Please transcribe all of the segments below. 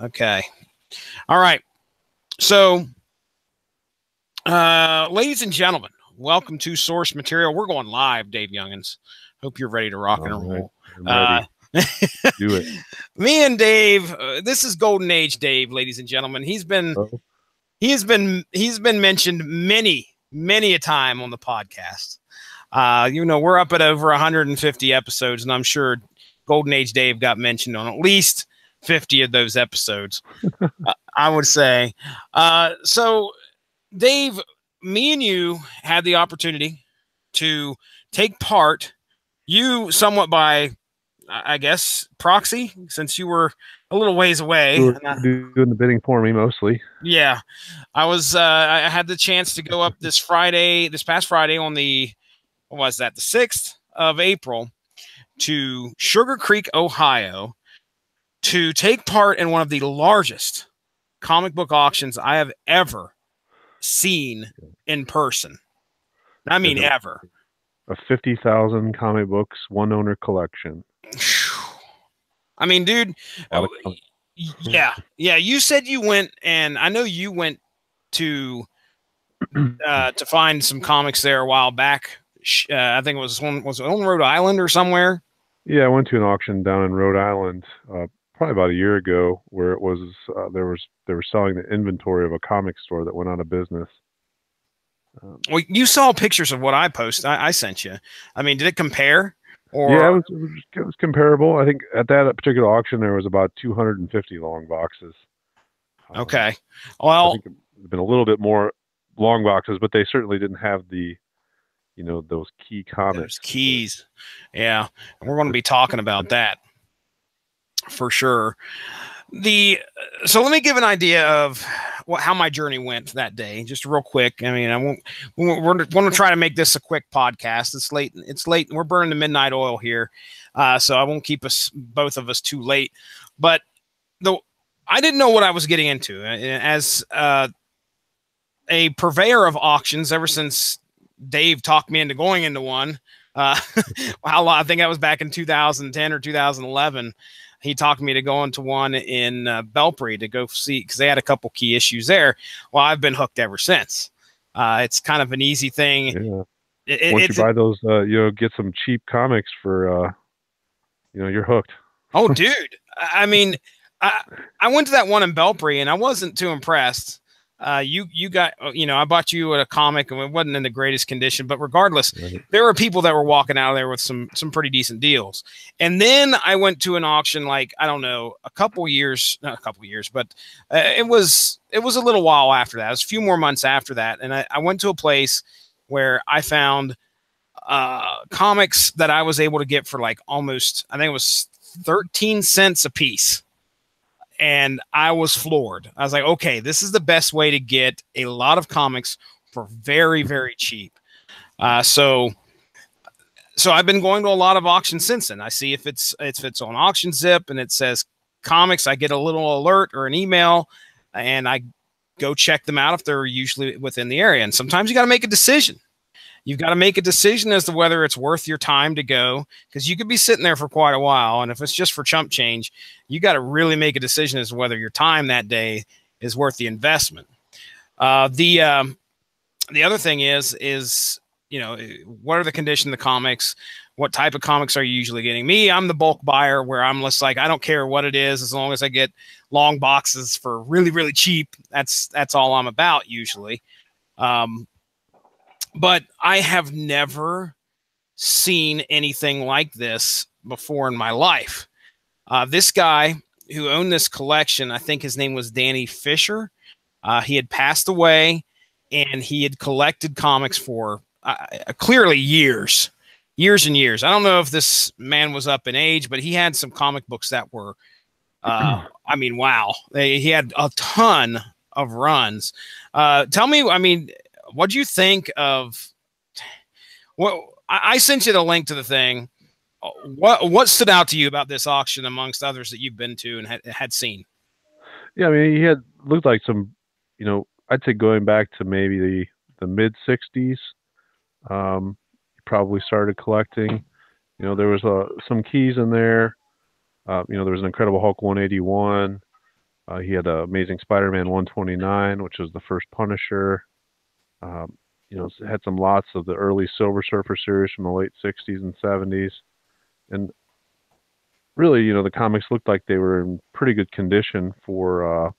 Okay. All right. So, ladies and gentlemen, welcome to Source Material. We're going live, Dave Youngins. Hope you're ready to rock and roll. I'm ready. Do it. Me and Dave, this is Golden Age Dave, ladies and gentlemen. He's been mentioned many a time on the podcast. We're up at over 150 episodes, and I'm sure Golden Age Dave got mentioned on at least 50 of those episodes. I would say. So, Dave, me and you had the opportunity to take part. You somewhat by, I guess, proxy, since you were a little ways away. You were doing the bidding for me mostly. Yeah, I was. I had the chance to go up this past Friday on the, what was that, the 6th of April, to Sugar Creek, Ohio, to take part in one of the largest comic book auctions I have ever seen in person. I mean, ever. A 50,000 comic books, one owner collection. I mean, dude, yeah. You said you went, and I know you went to find some comics there a while back. I think was it on Rhode Island or somewhere? Yeah, I went to an auction down in Rhode Island probably about a year ago, where it was they were selling the inventory of a comic store that went out of business. Well, you saw pictures of what I posted. I sent you. I mean, did it compare? Or yeah, it was comparable. I think at that particular auction there was about 250 long boxes. Okay, well, I think there'd been a little bit more long boxes, but they certainly didn't have the, those key comics. Those keys, yeah. And we're going to be talking about that for sure. So let me give an idea of how my journey went that day, just real quick. I mean, we're going to try to make this a quick podcast. It's late. We're burning the midnight oil here. So I won't keep both of us too late, but I didn't know what I was getting into as a purveyor of auctions ever since Dave talked me into going into one. I think that was back in 2010 or 2011. He talked me to go into one in Belpre to go see, because they had a couple key issues there. Well, I've been hooked ever since. It's kind of an easy thing. Yeah. Once you buy those, get some cheap comics for, you're hooked. Oh, dude. I mean, I went to that one in Belpre and I wasn't too impressed. You got, I bought you a comic and it wasn't in the greatest condition, but regardless, there were people that were walking out of there with some pretty decent deals. And then I went to an auction, like, I don't know, not a couple years, but it was a little while after that. It was a few more months after that. And I went to a place where I found comics that I was able to get for like almost, I think it was 13 cents a piece. And I was floored. I was like, okay, this is the best way to get a lot of comics for very, very cheap. So I've been going to a lot of auctions since then. I see if it's on Auction Zip and it says comics, I get a little alert or an email, and I go check them out if they're usually within the area. And sometimes you got to make a decision. You've got to make a decision as to whether it's worth your time to go, because you could be sitting there for quite a while. And if it's just for chump change, you got to really make a decision as to whether your time that day is worth the investment. The other thing is, what are the condition of the comics? What type of comics are you usually getting? Me, I'm the bulk buyer, where I'm just like, I don't care what it is, as long as I get long boxes for really, really cheap. That's all I'm about usually. But I have never seen anything like this before in my life. This guy who owned this collection, I think his name was Danny Fisher. He had passed away, and he had collected comics for clearly years and years. I don't know if this man was up in age, but he had some comic books that were, I mean, wow. He had a ton of runs. Tell me, I mean, what do you think of I sent you the link to the thing. What stood out to you about this auction amongst others that you've been to and had seen? Yeah, I mean, he had looked like some, I'd say going back to maybe the mid 60s. He probably started collecting. There was some keys in there. There was an Incredible Hulk 181. He had Amazing Spider-Man 129, which was the first Punisher. You know, had some lots of the early Silver Surfer series from the late 60s and 70s. And really, you know, the comics looked like they were in pretty good condition for,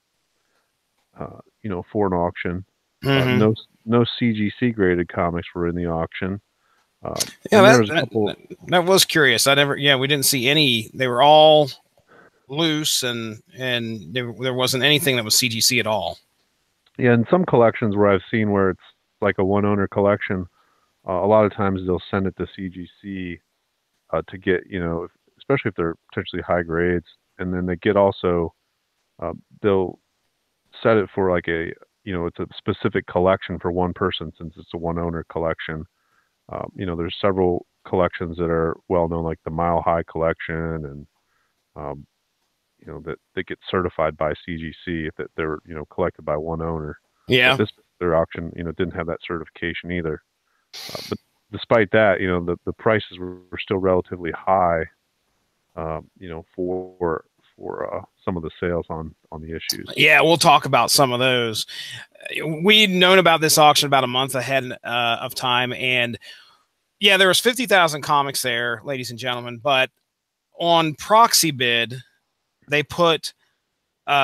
you know, for an auction. Mm-hmm. No CGC graded comics were in the auction. Yeah, And there was a couple. that was curious. Yeah, we didn't see any. They were all loose, and there wasn't anything that was CGC at all. Yeah, in some collections where I've seen where it's like a one owner collection, a lot of times they'll send it to CGC to get, you know, especially if they're potentially high grades, and then they get also they'll set it for like a, you know, it's a specific collection for one person since it's a one owner collection. You know, there's several collections that are well known, like the Mile High collection, and you know, that get certified by CGC if they're, you know, collected by one owner. Yeah. But their auction, you know, didn't have that certification either. But despite that, you know, the prices were still relatively high, you know, for some of the sales on the issues. Yeah, we'll talk about some of those. We'd known about this auction about a month ahead of time, and yeah, there was 50,000 comics there, ladies and gentlemen. But on Proxy Bid, they put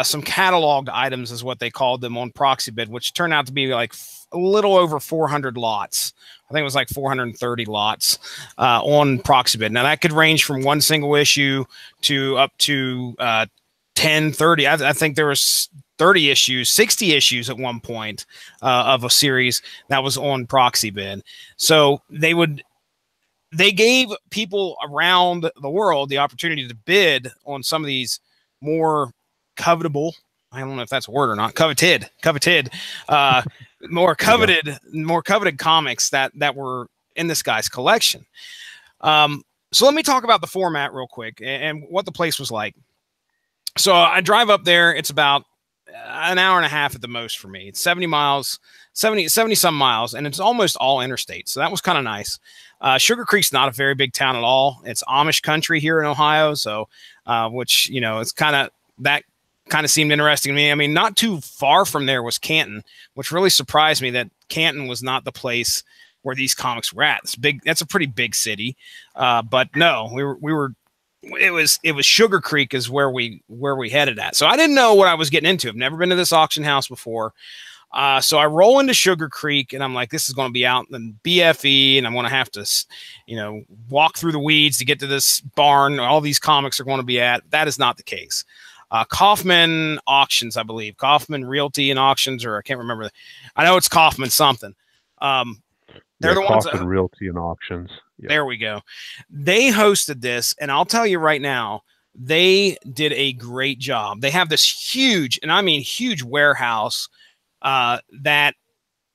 some cataloged items, is what they called them, on Proxy Bid, which turned out to be like a little over 400 lots. I think it was like 430 lots on Proxy Bid. Now, that could range from one single issue to up to 10, 30. I think there was 30 issues, 60 issues at one point of a series that was on Proxy Bid. So they gave people around the world the opportunity to bid on some of these more covetable, I don't know if that's a word or not, coveted, more coveted comics that were in this guy's collection. So let me talk about the format real quick and what the place was like. So I drive up there. It's about an hour and a half at the most for me. It's 70 some miles, and it's almost all interstate. So that was kind of nice. Sugar Creek's not a very big town at all. It's Amish country here in Ohio. So, which, you know, it's kind of seemed interesting to me. I mean, not too far from there was Canton, which really surprised me that Canton was not the place where these comics were at. It's big. That's a pretty big city. But no, it was Sugar Creek is where we headed at. So I didn't know what I was getting into. I've never been to this auction house before. So I roll into Sugar Creek, and I'm like, this is going to be out in BFE, and I'm going to have to, you know, walk through the weeds to get to this barn. All these comics are going to be at. That is not the case. Kaufman Auctions, I believe. Kaufman Realty and Auctions, or I can't remember. I know it's Kaufman something. They're the ones. Kaufman Realty and Auctions. Yeah. There we go. They hosted this, and I'll tell you right now, they did a great job. They have this huge, and I mean huge, warehouse that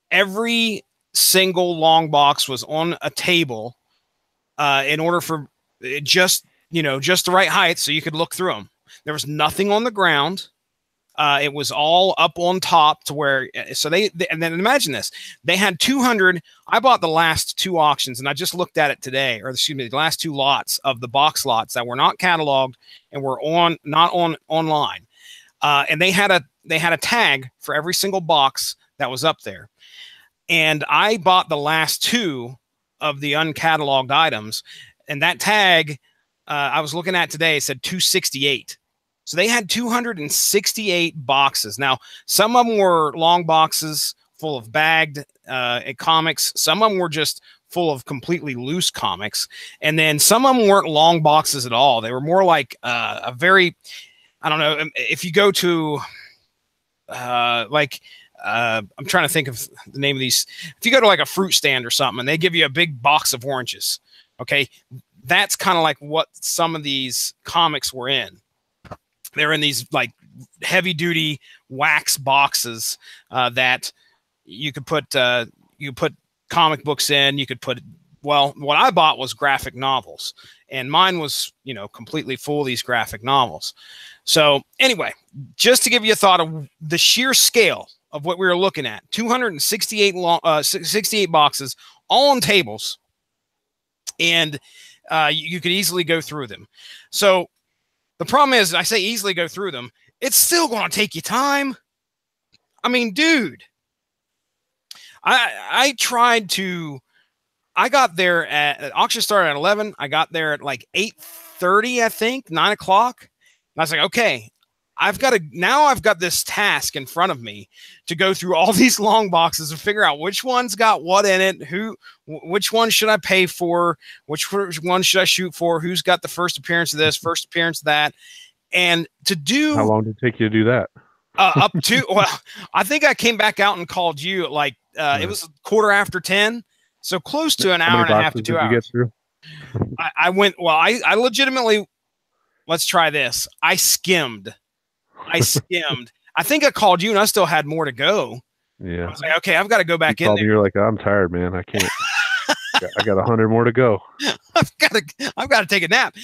every single long box was on a table in order for just the right height so you could look through them. There was nothing on the ground. It was all up on top to where, so and then imagine this, they had 200. I bought the last two auctions, and I just looked at it today, or excuse me, the last two lots of the box lots that were not cataloged and were not online. And they had a tag for every single box that was up there. And I bought the last two of the uncatalogued items, and that tag I was looking at today, it said 268. So they had 268 boxes. Now, some of them were long boxes full of bagged comics. Some of them were just full of completely loose comics. And then some of them weren't long boxes at all. They were more like a very, I don't know, if you go to I'm trying to think of the name of these. If you go to like a fruit stand or something and they give you a big box of oranges, okay, that's kind of like what some of these comics were in. They're in these like heavy duty wax boxes that you could put comic books in. You could put, well, what I bought was graphic novels, and mine was, completely full of these graphic novels. So anyway, just to give you a thought of the sheer scale of what we were looking at, 268 68 boxes, all on tables, and you could easily go through them. So the problem is, I say easily go through them. It's still going to take you time. I mean, dude, I tried to, I got there auction started at 11. I got there at like 8:30, I think, 9 o'clock. And I was like, okay, I've got this task in front of me to go through all these long boxes and figure out which one's got what in it, which one should I pay for, which one should I shoot for, who's got the first appearance of this, first appearance of that. And to do, how long did it take you to do that? Up to, well, I think I came back out and called you at like, it was 10:15. So close to an hour and a half to 2 hours. You get through? I went, well, I legitimately, let's try this. I skimmed. I think I called you and I still had more to go. Yeah. I was like, okay, I've got to go back in there. You're like, I'm tired, man. I can't. I got 100 more to go. I've got to take a nap.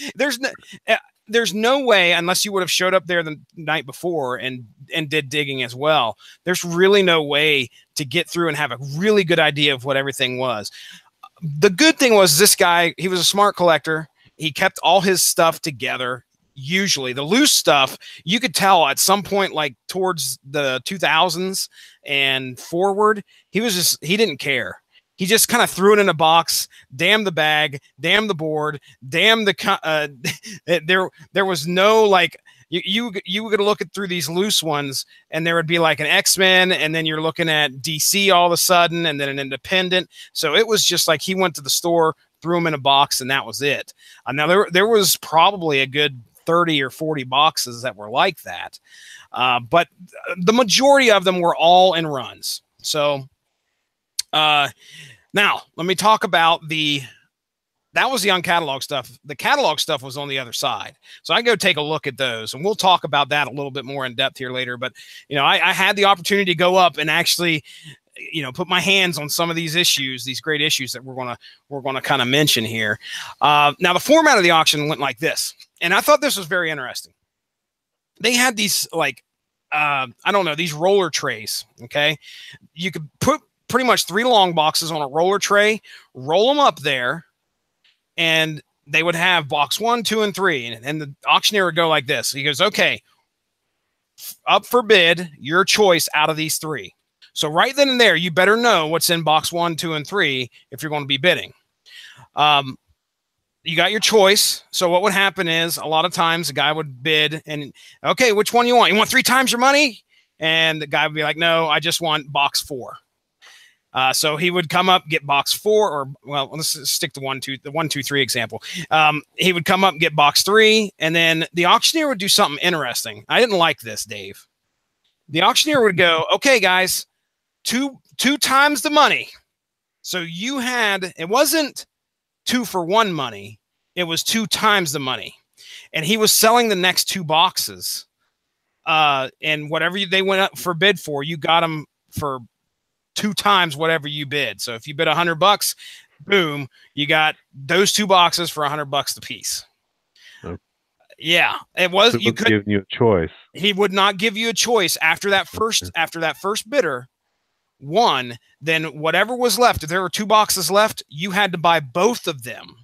There's no way, unless you would have showed up there the night before and did digging as well. There's really no way to get through and have a really good idea of what everything was. The good thing was this guy, he was a smart collector. He kept all his stuff together. Usually the loose stuff, you could tell at some point, like towards the 2000s and forward, he didn't care. He just kind of threw it in a box, damn the bag, damn the board, damn the, there was no like, you would look through these loose ones and there would be like an X-Men and then you're looking at DC all of a sudden and then an independent. So it was just like he went to the store, threw them in a box and that was it. Now there was probably a good 30 or 40 boxes that were like that. But the majority of them were all in runs. So, now let me talk about that was the uncataloged stuff. The catalog stuff was on the other side. So I go take a look at those and we'll talk about that a little bit more in depth here later. But, you know, I had the opportunity to go up and actually, you know, put my hands on some of these issues, these great issues that we're going to kind of mention here. Now the format of the auction went like this. And I thought this was very interesting. They had these like, I don't know, these roller trays. Okay. You could put pretty much 3 long boxes on a roller tray, roll them up there, and they would have box 1, 2, and 3. And the auctioneer would go like this. He goes, okay, up for bid, your choice out of these 3. So right then and there, you better know what's in box 1, 2, and 3 if you're going to be bidding. You got your choice. So what would happen is a lot of times a guy would bid and, okay, which one you want? You want 3 times your money? And the guy would be like, no, I just want box 4. So he would come up, get box 4, or well, let's stick to the 1, 2, 3 example. He would come up and get box 3, and then the auctioneer would do something interesting. I didn't like this, Dave. The auctioneer would go, okay, guys, two times the money. So you had, it wasn't 2 for 1 money. It was 2 times the money. And he was selling the next 2 boxes. And whatever they went up for bid for, you got them for 2 times whatever you bid. So if you bid $100, boom, you got those 2 boxes for $100 a piece. Okay. Yeah, it was. So you could give you a choice. He would not give you a choice after that first bidder won. Then whatever was left, if there were 2 boxes left, you had to buy both of them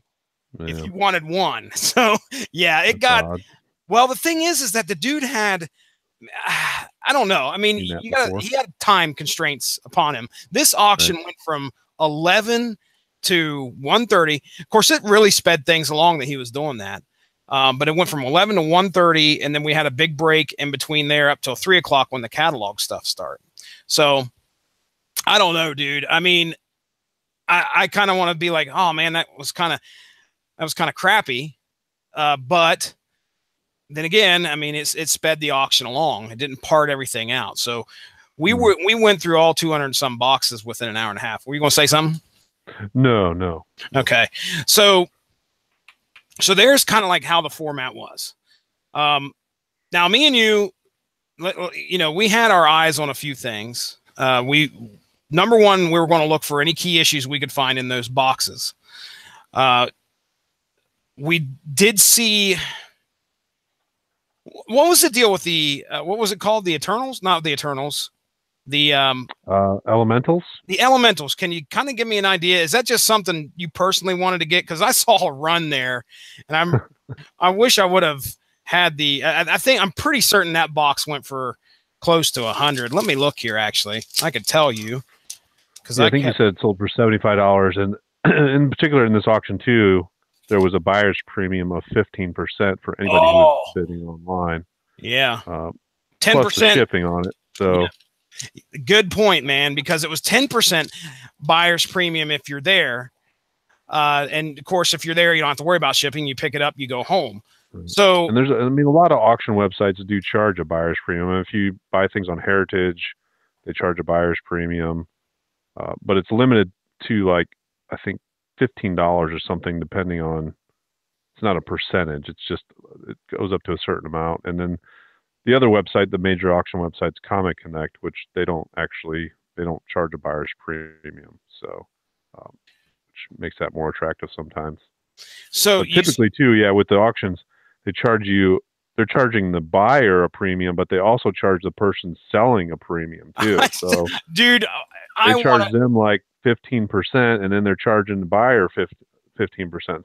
if you wanted one. So yeah, it got odd. Well. The thing is that the dude had. I don't know. I mean, he had time constraints upon him. This auction went from 11 to 1:30. Of course, it really sped things along that he was doing that. But it went from 11 to 1:30, and then we had a big break in between there up till 3 o'clock when the catalog stuff started. So I don't know, dude. I mean, I kind of want to be like, oh man, that was kind of crappy. But then again, I mean, it sped the auction along. It didn't part everything out. So we went through all 200 and some boxes within an hour and a half. Were you going to say something? No. Okay. So there's kind of like how the format was. Now me and you know, we had our eyes on a few things. Number one, we were going to look for any key issues we could find in those boxes. We did see. What was the deal with the what was it called? The Eternals? Not the Eternals. The Elementals. The Elementals. Can you kind of give me an idea? Is that just something you personally wanted to get? Because I saw a run there, and I wish I would have had the. I think I'm pretty certain that box went for close to 100. Let me look here. Actually, I could tell you because I think you said it sold for $75, and in particular in this auction too, there was a buyer's premium of 15% for anybody who was bidding online. Yeah, 10% plus the shipping on it. So. Yeah. Good point, man, because it was 10% buyer's premium if you're there. And of course, if you're there, you don't have to worry about shipping. You pick it up, you go home. Right. So, and a lot of auction websites do charge a buyer's premium. If you buy things on Heritage, they charge a buyer's premium, but it's limited to like, I think $15 or something, depending on, it's not a percentage. It's just, it goes up to a certain amount. And then the other website, the major auction website's Comic Connect, which they don't charge a buyer's premium. So, which makes that more attractive sometimes. So typically too, yeah, with the auctions, they're charging the buyer a premium, but they also charge the person selling a premium too. So dude, they charge them like 15%, and then they're charging the buyer 15%.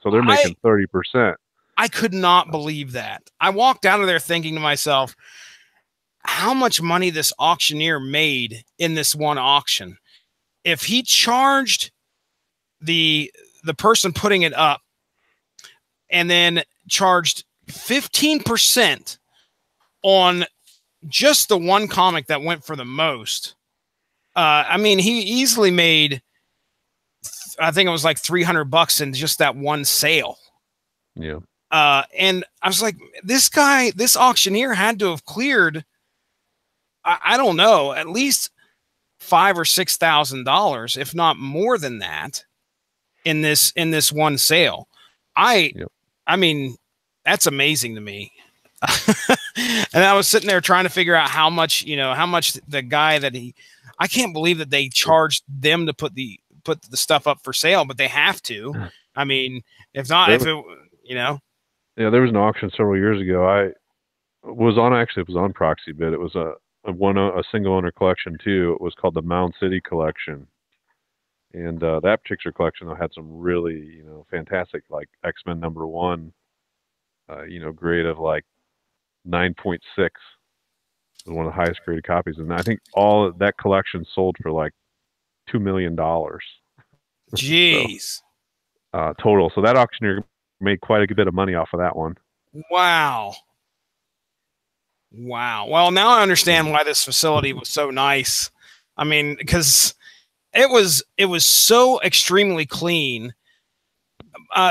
So they're making 30%. I could not believe that. I walked out of there thinking to myself, how much money this auctioneer made in this one auction. If he charged the person putting it up and then charged 15% on just the one comic that went for the most, I mean, he easily made, I think it was like $300 in just that one sale. Yeah. And I was like, this auctioneer had to have cleared, I don't know, at least $5,000 or $6,000, if not more than that, in this one sale. I mean, that's amazing to me. And I was sitting there trying to figure out how much the guy I can't believe that they charged them to put the stuff up for sale, but they have to. I mean, if not, Yeah, there was an auction several years ago. It was on Proxy Bid. It was a single owner collection too. It was called the Mound City Collection. And that particular collection had some really, fantastic, like X-Men #1, grade of like 9.6. It was one of the highest graded copies. And I think all of that collection sold for like $2 million. Jeez. So, total. So that auctioneer made quite a bit of money off of that one. Wow. Well, now I understand why this facility was so nice. I mean, because it was so extremely clean.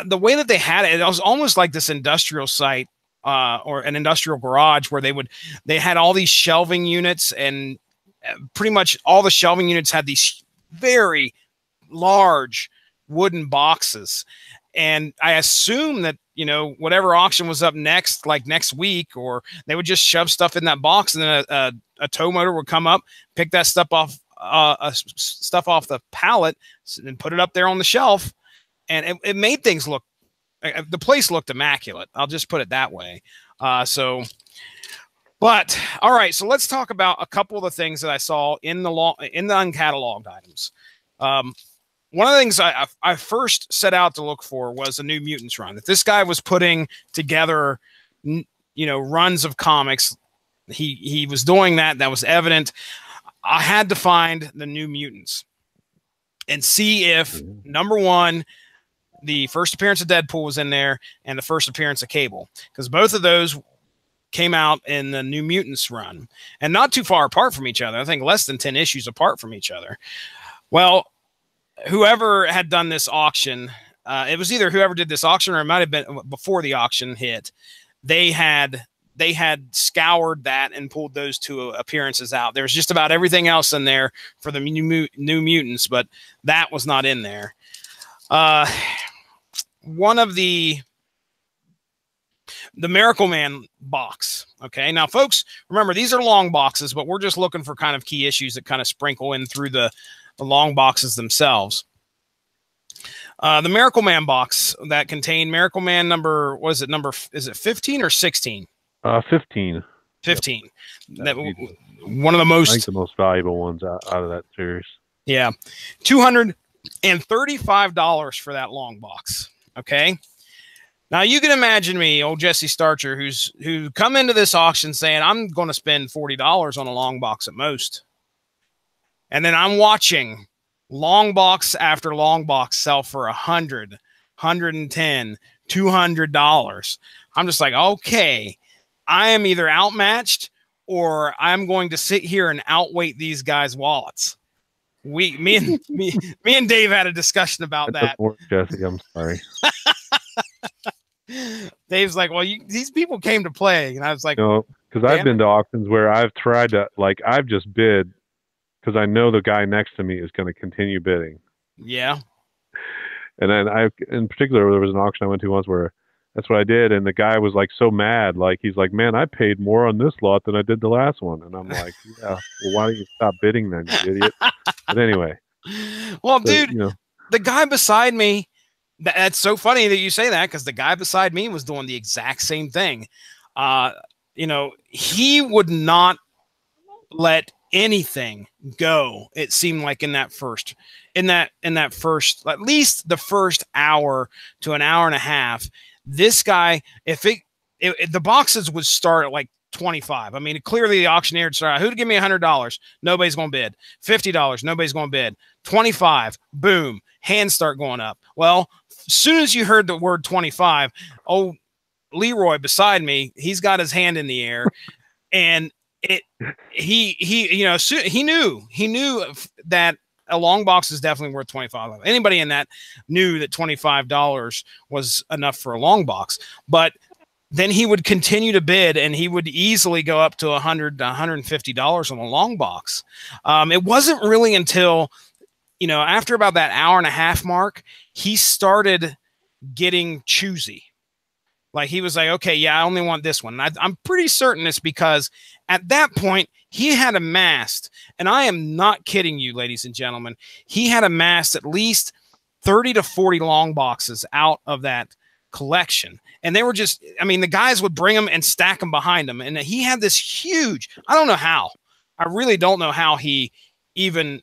The way that they had it was almost like this industrial site or an industrial garage where they had all these shelving units, and pretty much all the shelving units had these very large wooden boxes. And I assume that, whatever auction was up next, like next week, or they would just shove stuff in that box, and then a tow motor would come up, pick that stuff off the pallet, and put it up there on the shelf. And it made things look, the place looked immaculate. I'll just put it that way. But all right, so let's talk about a couple of the things that I saw in the uncatalogued items. One of the things I first set out to look for was a New Mutants run. If this guy was putting together, runs of comics, he was doing that. That was evident. I had to find the New Mutants and see if, #1, the first appearance of Deadpool was in there and the first appearance of Cable, because both of those came out in the New Mutants run, and not too far apart from each other. I think less than 10 issues apart from each other. Well, whoever had done this auction, it was either whoever did this auction, or it might have been before the auction hit. They had scoured that and pulled those two appearances out. There was just about everything else in there for the New Mutants, but that was not in there. One of the Miracle Man box. Okay, now folks, remember these are long boxes, but we're just looking for kind of key issues that kind of sprinkle in through the long boxes themselves. The Miracle Man box that contained Miracle Man is it 15 or 16? 15. 15. That one of the most, I think the most valuable ones out of that series. Yeah. $235 for that long box. Okay. Now you can imagine me, old Jesse Starcher, who come into this auction saying I'm going to spend $40 on a long box at most, and then I'm watching long box after long box sell for $100, $110, $200. I'm just like, okay, I am either outmatched or I'm going to sit here and outweight these guys' wallets. Me and Dave had a discussion about that. Jesse, I'm sorry. Dave's like, well, these people came to play, and I was like, no, because I've been to auctions where I've tried to, like, I've just bid because I know the guy next to me is going to continue bidding. Yeah. And then in particular, there was an auction I went to once where that's what I did, and the guy was like so mad, like he's like, man, I paid more on this lot than I did the last one, and I'm like, yeah, well, why don't you stop bidding then, you idiot? But anyway. Well, so, dude, the guy beside me. That's so funny that you say that, because the guy beside me was doing the exact same thing. He would not let anything go. It seemed like in that first, at least the first hour to an hour and a half, this guy, if the boxes would start at like 25. I mean, clearly the auctioneer would start, who'd give me $100? Nobody's going to bid. $50. Nobody's going to bid. 25. Boom. Hands start going up. Well, as soon as you heard the word 25, oh, Leroy beside me, he's got his hand in the air, and he knew that a long box is definitely worth $25. Anybody in that knew that $25 was enough for a long box, but then he would continue to bid, and he would easily go up to $100 to $150 on a long box. It wasn't really until, after about that hour and a half mark, he started getting choosy. Like, he was like, okay, yeah, I only want this one. And I'm pretty certain it's because at that point he had amassed, and I am not kidding you, ladies and gentlemen, he had amassed at least 30 to 40 long boxes out of that collection. And they were just, the guys would bring them and stack them behind him. And he had this huge, I don't know how. I really don't know how he even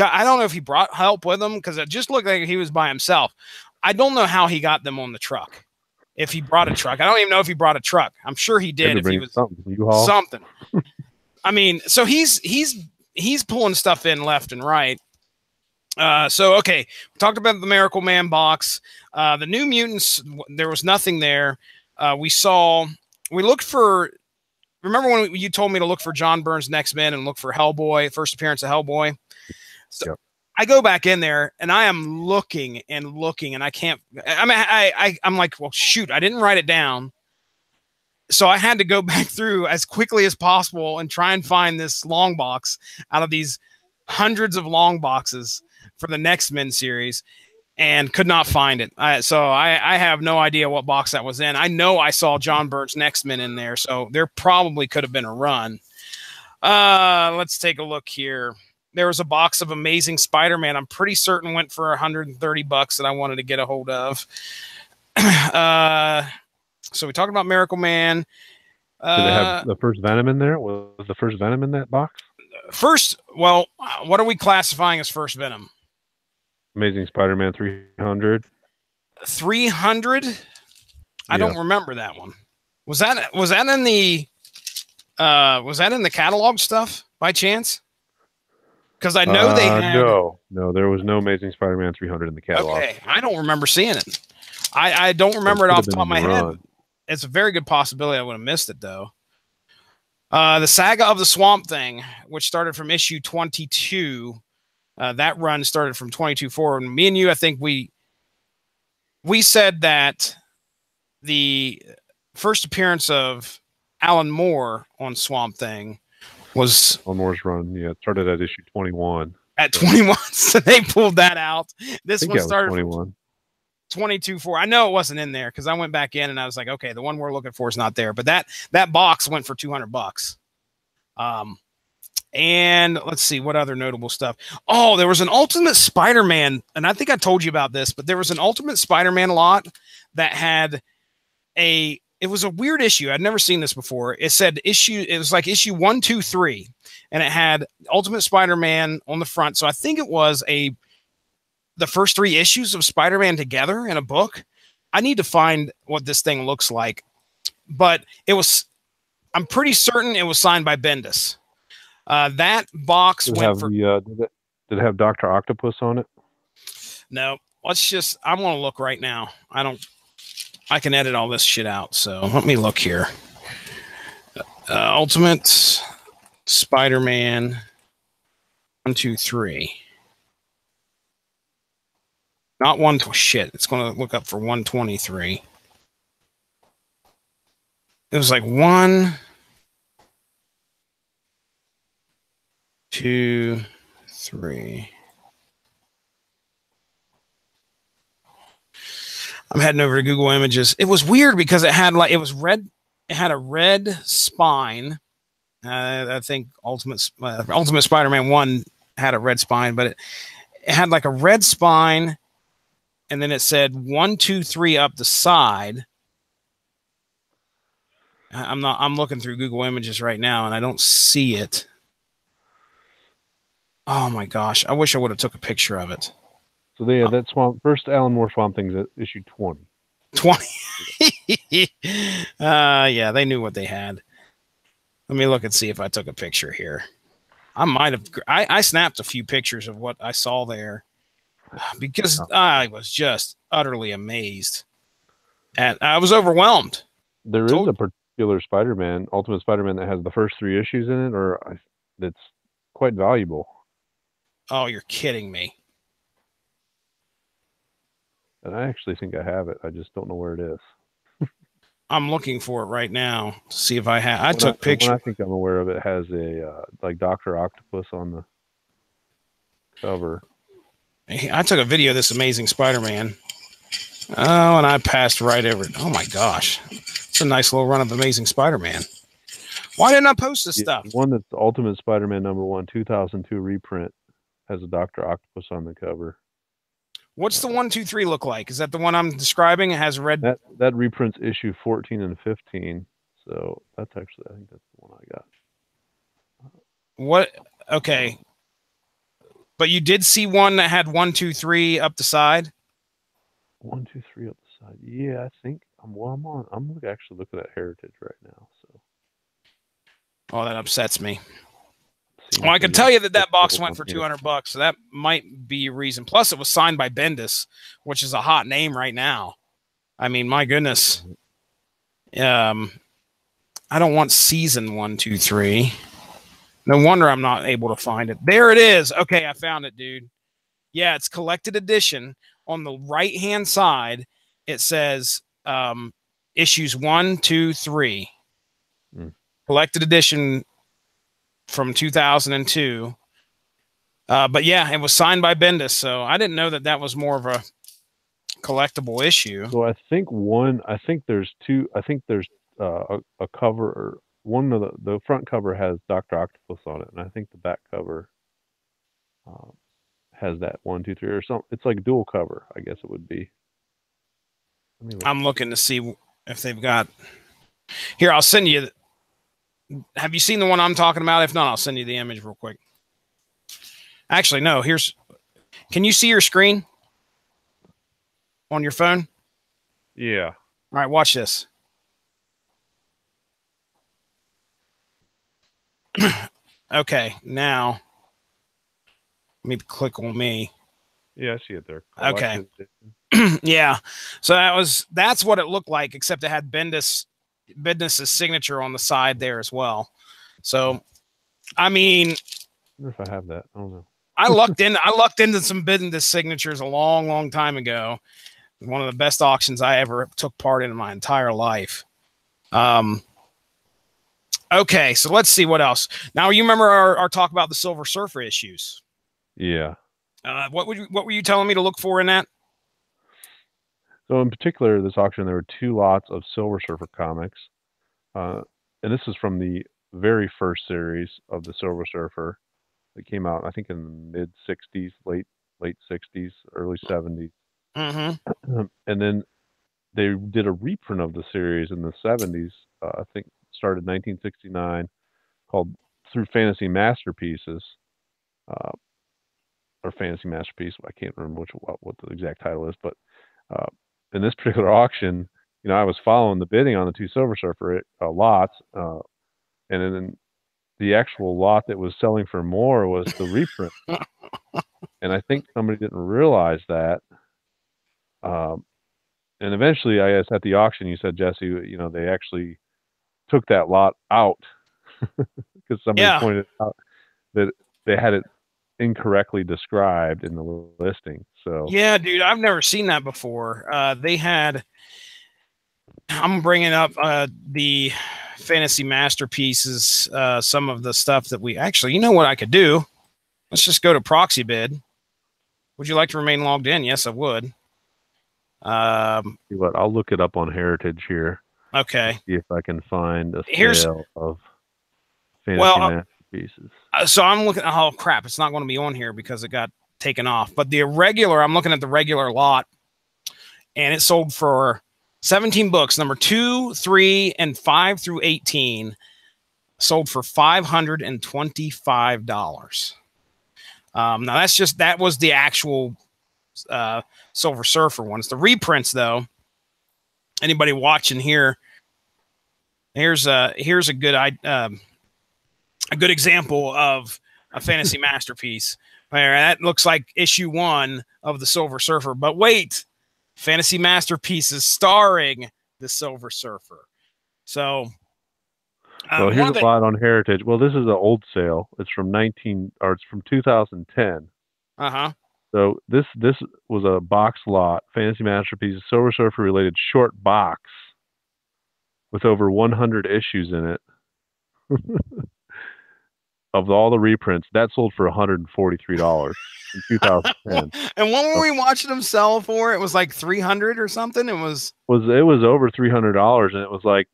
I don't know if he brought help with him, because it just looked like he was by himself. I don't know how he got them on the truck. If he brought a truck, I don't even know if he brought a truck. I'm sure he did. If he was something. So he's pulling stuff in left and right. Okay, we talked about the Miracle Man box. The New Mutants, there was nothing there. We looked for. Remember when you told me to look for John Byrne's Next Men and look for Hellboy, first appearance of Hellboy? So yep. I go back in there and I am looking and looking, and I can't. I'm like, well, shoot, I didn't write it down, so I had to go back through as quickly as possible and try and find this long box out of these hundreds of long boxes for the Next Men series, and could not find it. So I have no idea what box that was in. I know I saw John Byrne's Next Men in there, so there probably could have been a run. Let's take a look here. There was a box of Amazing Spider-Man. I'm pretty certain went for $130 that I wanted to get a hold of. So we talked about Miracle Man. Did it have the first Venom in there? Was the first Venom in that box? Well, what are we classifying as first Venom? Amazing Spider-Man 300. 300? I don't remember that one. Was that in the catalog stuff by chance? Because I know they had... No, there was no Amazing Spider-Man 300 in the catalog. Okay, I don't remember seeing it. I don't remember it off the top of my head. It's a very good possibility I would have missed it, though. The Saga of the Swamp Thing, which started from issue 22. That run started from 22 forward. And me and you, I think we said that the first appearance of Alan Moore on Swamp Thing was Alan Moore's run. Yeah, it started at issue 21. At 21, so they pulled that out. This one started 21. 22 4. I know it wasn't in there because I went back in and I was like, okay, the one we're looking for is not there. But that box went for $200. And let's see what other notable stuff. Oh, there was an Ultimate Spider-Man, and I think I told you about this, but there was an Ultimate Spider-Man lot that had it was a weird issue. I'd never seen this before. It was like issue 1, 2, 3, and it had Ultimate Spider-Man on the front. So I think it was the first 3 issues of Spider-Man together in a book. I need to find what this thing looks like, but I'm pretty certain it was signed by Bendis. That box went for. Did it have Dr. Octopus on it? No, I'm going to look right now. I can edit all this shit out. So let me look here. Ultimate Spider-Man 1, 2, 3. Not one. Shit. It's going to look up for 123. It was like 1, 2, 3. I'm heading over to Google Images. It was weird because it had red. It had a red spine. I think Ultimate Spider-Man 1 had a red spine, but it had like a red spine, and then it said 1, 2, 3 up the side. I'm looking through Google Images right now, and I don't see it. Oh my gosh! I wish I would have took a picture of it. So they had that first Alan Moore Swamp Thing's at issue 20. 20. Yeah, they knew what they had. Let me look and see if I took a picture here. I might have. I snapped a few pictures of what I saw there because I was just utterly amazed. And I was overwhelmed. There is a particular Spider-Man, Ultimate Spider-Man, that has the first 3 issues in it, or that's quite valuable. Oh, you're kidding me. And I actually think I have it. I just don't know where it is. I'm looking for it right now to see if I have. I took pictures. I think I'm aware of it has a like Dr. Octopus on the cover. I took a video of this Amazing Spider-Man. Oh, and I passed right over it. Oh my gosh, it's a nice little run of Amazing Spider-Man. Why didn't I post this stuff? One that's the Ultimate Spider-Man #1 2002 reprint has a Dr. Octopus on the cover. What's the 1, 2, 3 look like? Is that the one I'm describing? It has red. That reprints issue 14 and 15. So that's actually, I think that's the one I got. What? Okay. But you did see one that had 1, 2, 3 up the side? 1, 2, 3 up the side. Yeah, I think I'm actually looking at Heritage right now. So. Oh, that upsets me. Well, I can tell you that box went for $200, so that might be a reason. Plus, it was signed by Bendis, which is a hot name right now. I mean, my goodness. I don't want season 1, 2, 3. No wonder I'm not able to find it. There it is. Okay, I found it, dude. Yeah, it's collected edition. On the right-hand side, it says issues 1, 2, 3. Collected edition from 2002. But yeah, it was signed by Bendis, so I didn't know that was more of a collectible issue. So I think there's two. I think there's a cover, or one of the front cover has Dr. Octopus on it, and I think the back cover has that 1, 2, 3 or something. It's like dual cover, I guess it would be. I'm looking to see if they've got. Here, I'll send you. Have you seen the one I'm talking about? If not, I'll send you the image real quick. Actually, no. Can you see your screen on your phone? Yeah. All right, watch this. Okay, now let me click on me. Yeah, I see it there. Okay. Yeah. So that's what it looked like, except it had Bendis' signature on the side there as well. So, I mean, I wonder if I have that. I don't know. I lucked into some Bendis signatures a long, long time ago. One of the best auctions I ever took part in my entire life. Okay, so let's see what else. Now, you remember our talk about the Silver Surfer issues? Yeah. What were you telling me to look for in that? So in particular, this auction, there were 2 lots of Silver Surfer comics. And this is from the very first series of the Silver Surfer that came out, I think, in the mid-'60s, late '60s, early '70s. Mm-hmm. And then they did a reprint of the series in the '70s, I think started 1969, called Through Fantasy Masterpieces, or Fantasy Masterpiece. I can't remember what the exact title is, but in this particular auction, I was following the bidding on the two Silver Surfer lots, and then the actual lot that was selling for more was the reprint. And I think somebody didn't realize that. And eventually, I guess at the auction, you said, Jesse, they actually took that lot out because somebody pointed out that they had it incorrectly described in the listing. So yeah, dude, I've never seen that before. They had. I'm bringing up the Fantasy Masterpieces, some of the stuff that we actually. You know what I could do? Let's just go to proxy bid. Would you like to remain logged in? Yes, I would. See what? I'll look it up on Heritage here. Okay. See if I can find a sale of Fantasy Masterpieces. So I'm looking. Oh crap! It's not going to be on here because it got taken off. But the regular, I'm looking at the regular lot, and it sold for 17 books, number 2, 3, and 5 through 18, sold for $525. Now that was the actual Silver Surfer ones. The reprints, though, anybody watching here, here's a good example of a Fantasy Masterpiece. That looks like issue 1 of the Silver Surfer. But wait, Fantasy Masterpieces starring the Silver Surfer. So, well, here's a lot on Heritage. Well, this is an old sale. It's from 2010. So this was a box lot, Fantasy Masterpieces, Silver Surfer related short box with over 100 issues in it. Of all the reprints, that sold for $143 in 2010. And what were we watching them sell for? It was like $300 or something. It was over $300, and it was like,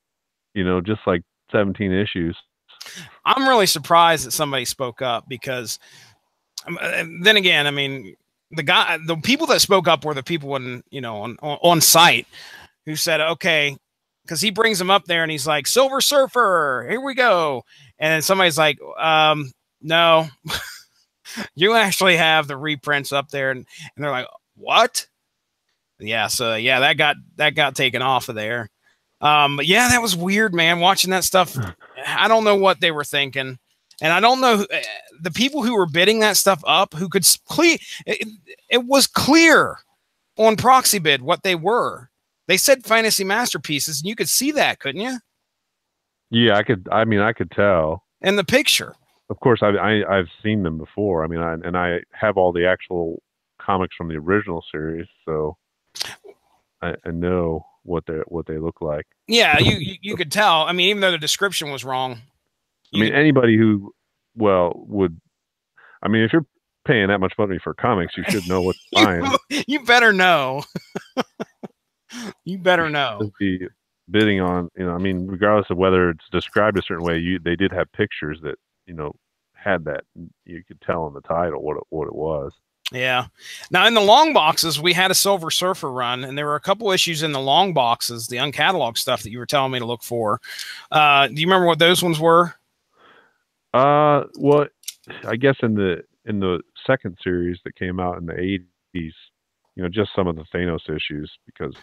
just like 17 issues. I'm really surprised that somebody spoke up because, then again, I mean, the people that spoke up were the people on site who said, okay, because he brings them up there and he's like, Silver Surfer, here we go. And then somebody's like, no, you actually have the reprints up there. And they're like, what? Yeah. So yeah, that got taken off of there. But yeah, that was weird, man. Watching that stuff. I don't know what they were thinking. And I don't know the people who were bidding that stuff up who could it was clear on proxy bid what they were. They said Fantasy Masterpieces, and you could see that, couldn't you? Yeah, I could. I mean, I could tell in the picture. Of course, I've seen them before. I mean, I have all the actual comics from the original series, so I know what they look like. Yeah, you could tell. I mean, even though the description was wrong. I mean, anybody who would. I mean, if you're paying that much money for comics, you should know what's buying. You better know. You better know. Be bidding on, I mean, regardless of whether it's described a certain way, they did have pictures that, had that. You could tell in the title what it was. Yeah. Now in the long boxes, we had a Silver Surfer run, and there were a couple issues in the long boxes, the uncatalogued stuff that you were telling me to look for. Do you remember what those ones were? Well, I guess in the second series that came out in the 80s, just some of the Thanos issues because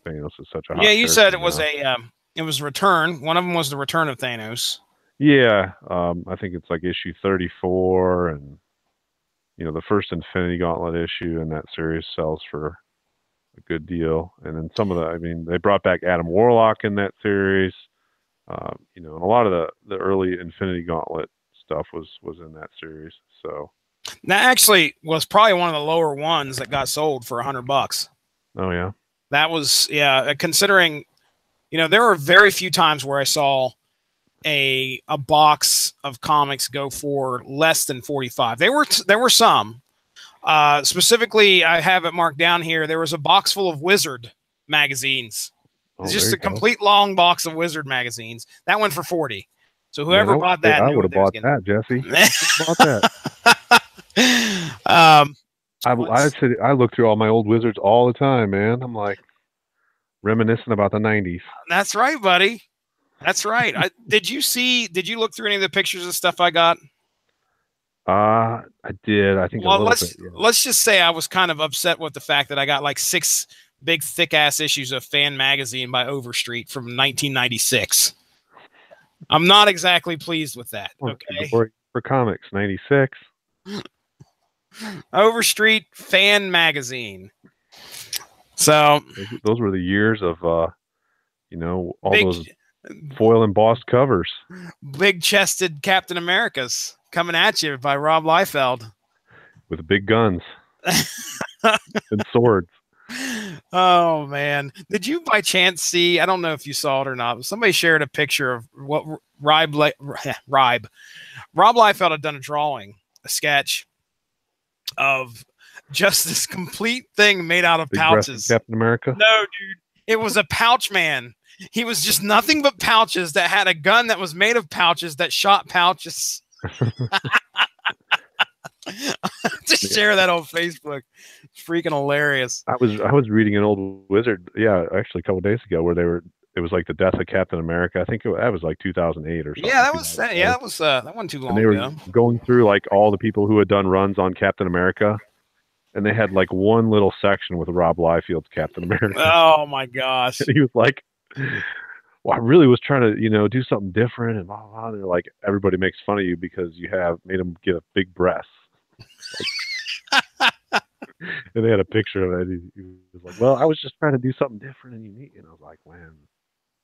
Thanos is such a hot you said it was it was Return. One of them was the Return of Thanos. Yeah, I think it's like issue 34, and the first Infinity Gauntlet issue in that series sells for a good deal. And then some of they brought back Adam Warlock in that series. And a lot of the early Infinity Gauntlet stuff was in that series. So. That actually was probably one of the lower ones that got sold for $100. Oh yeah. That was, considering, there were very few times where I saw a box of comics go for less than 45. There were some. Specifically, I have it marked down here. There was a box full of Wizard magazines. It's just a complete long box of Wizard magazines. That went for 40. So whoever bought that, I would have bought that, Jesse. Bought that. I look through all my old Wizards all the time, man. I'm like reminiscing about the 90s. That's right, buddy. That's right. Did you look through any of the pictures of stuff I got? I did. I think. Well, let's just say I was kind of upset with the fact that I got like 6 big thick ass issues of Fan Magazine by Overstreet from 1996. I'm not exactly pleased with that. Okay. For comics, 96. Overstreet Fan Magazine. So those were the years of, you know, all big, those foil embossed covers. Big chested Captain Americas coming at you by Rob Liefeld. With big guns and swords. Oh man. Did you by chance see, I don't know if you saw it or not, but somebody shared a picture of what Rob Liefeld had done a sketch of just this complete thing made out of big pouches. Captain America? No, dude. It was a pouch man. He was just nothing but pouches that had a gun that was made of pouches that shot pouches. Just share that on Facebook. It's freaking hilarious. I was reading an old Wizard, actually a couple of days ago, where it was like the death of Captain America. I think that was like 2008 or something. Yeah, that wasn't too long and they ago. were going through like all the people who had done runs on Captain America, and they had like one little section with Rob Liefeld's Captain America. Oh my gosh. And he was like, well, I really was trying to, you know, do something different, and blah, blah, blah. And they're like, everybody makes fun of you because you have made him get a big breast. And they had a picture of it. He was like, well, I was just trying to do something different and unique. And I was like, man.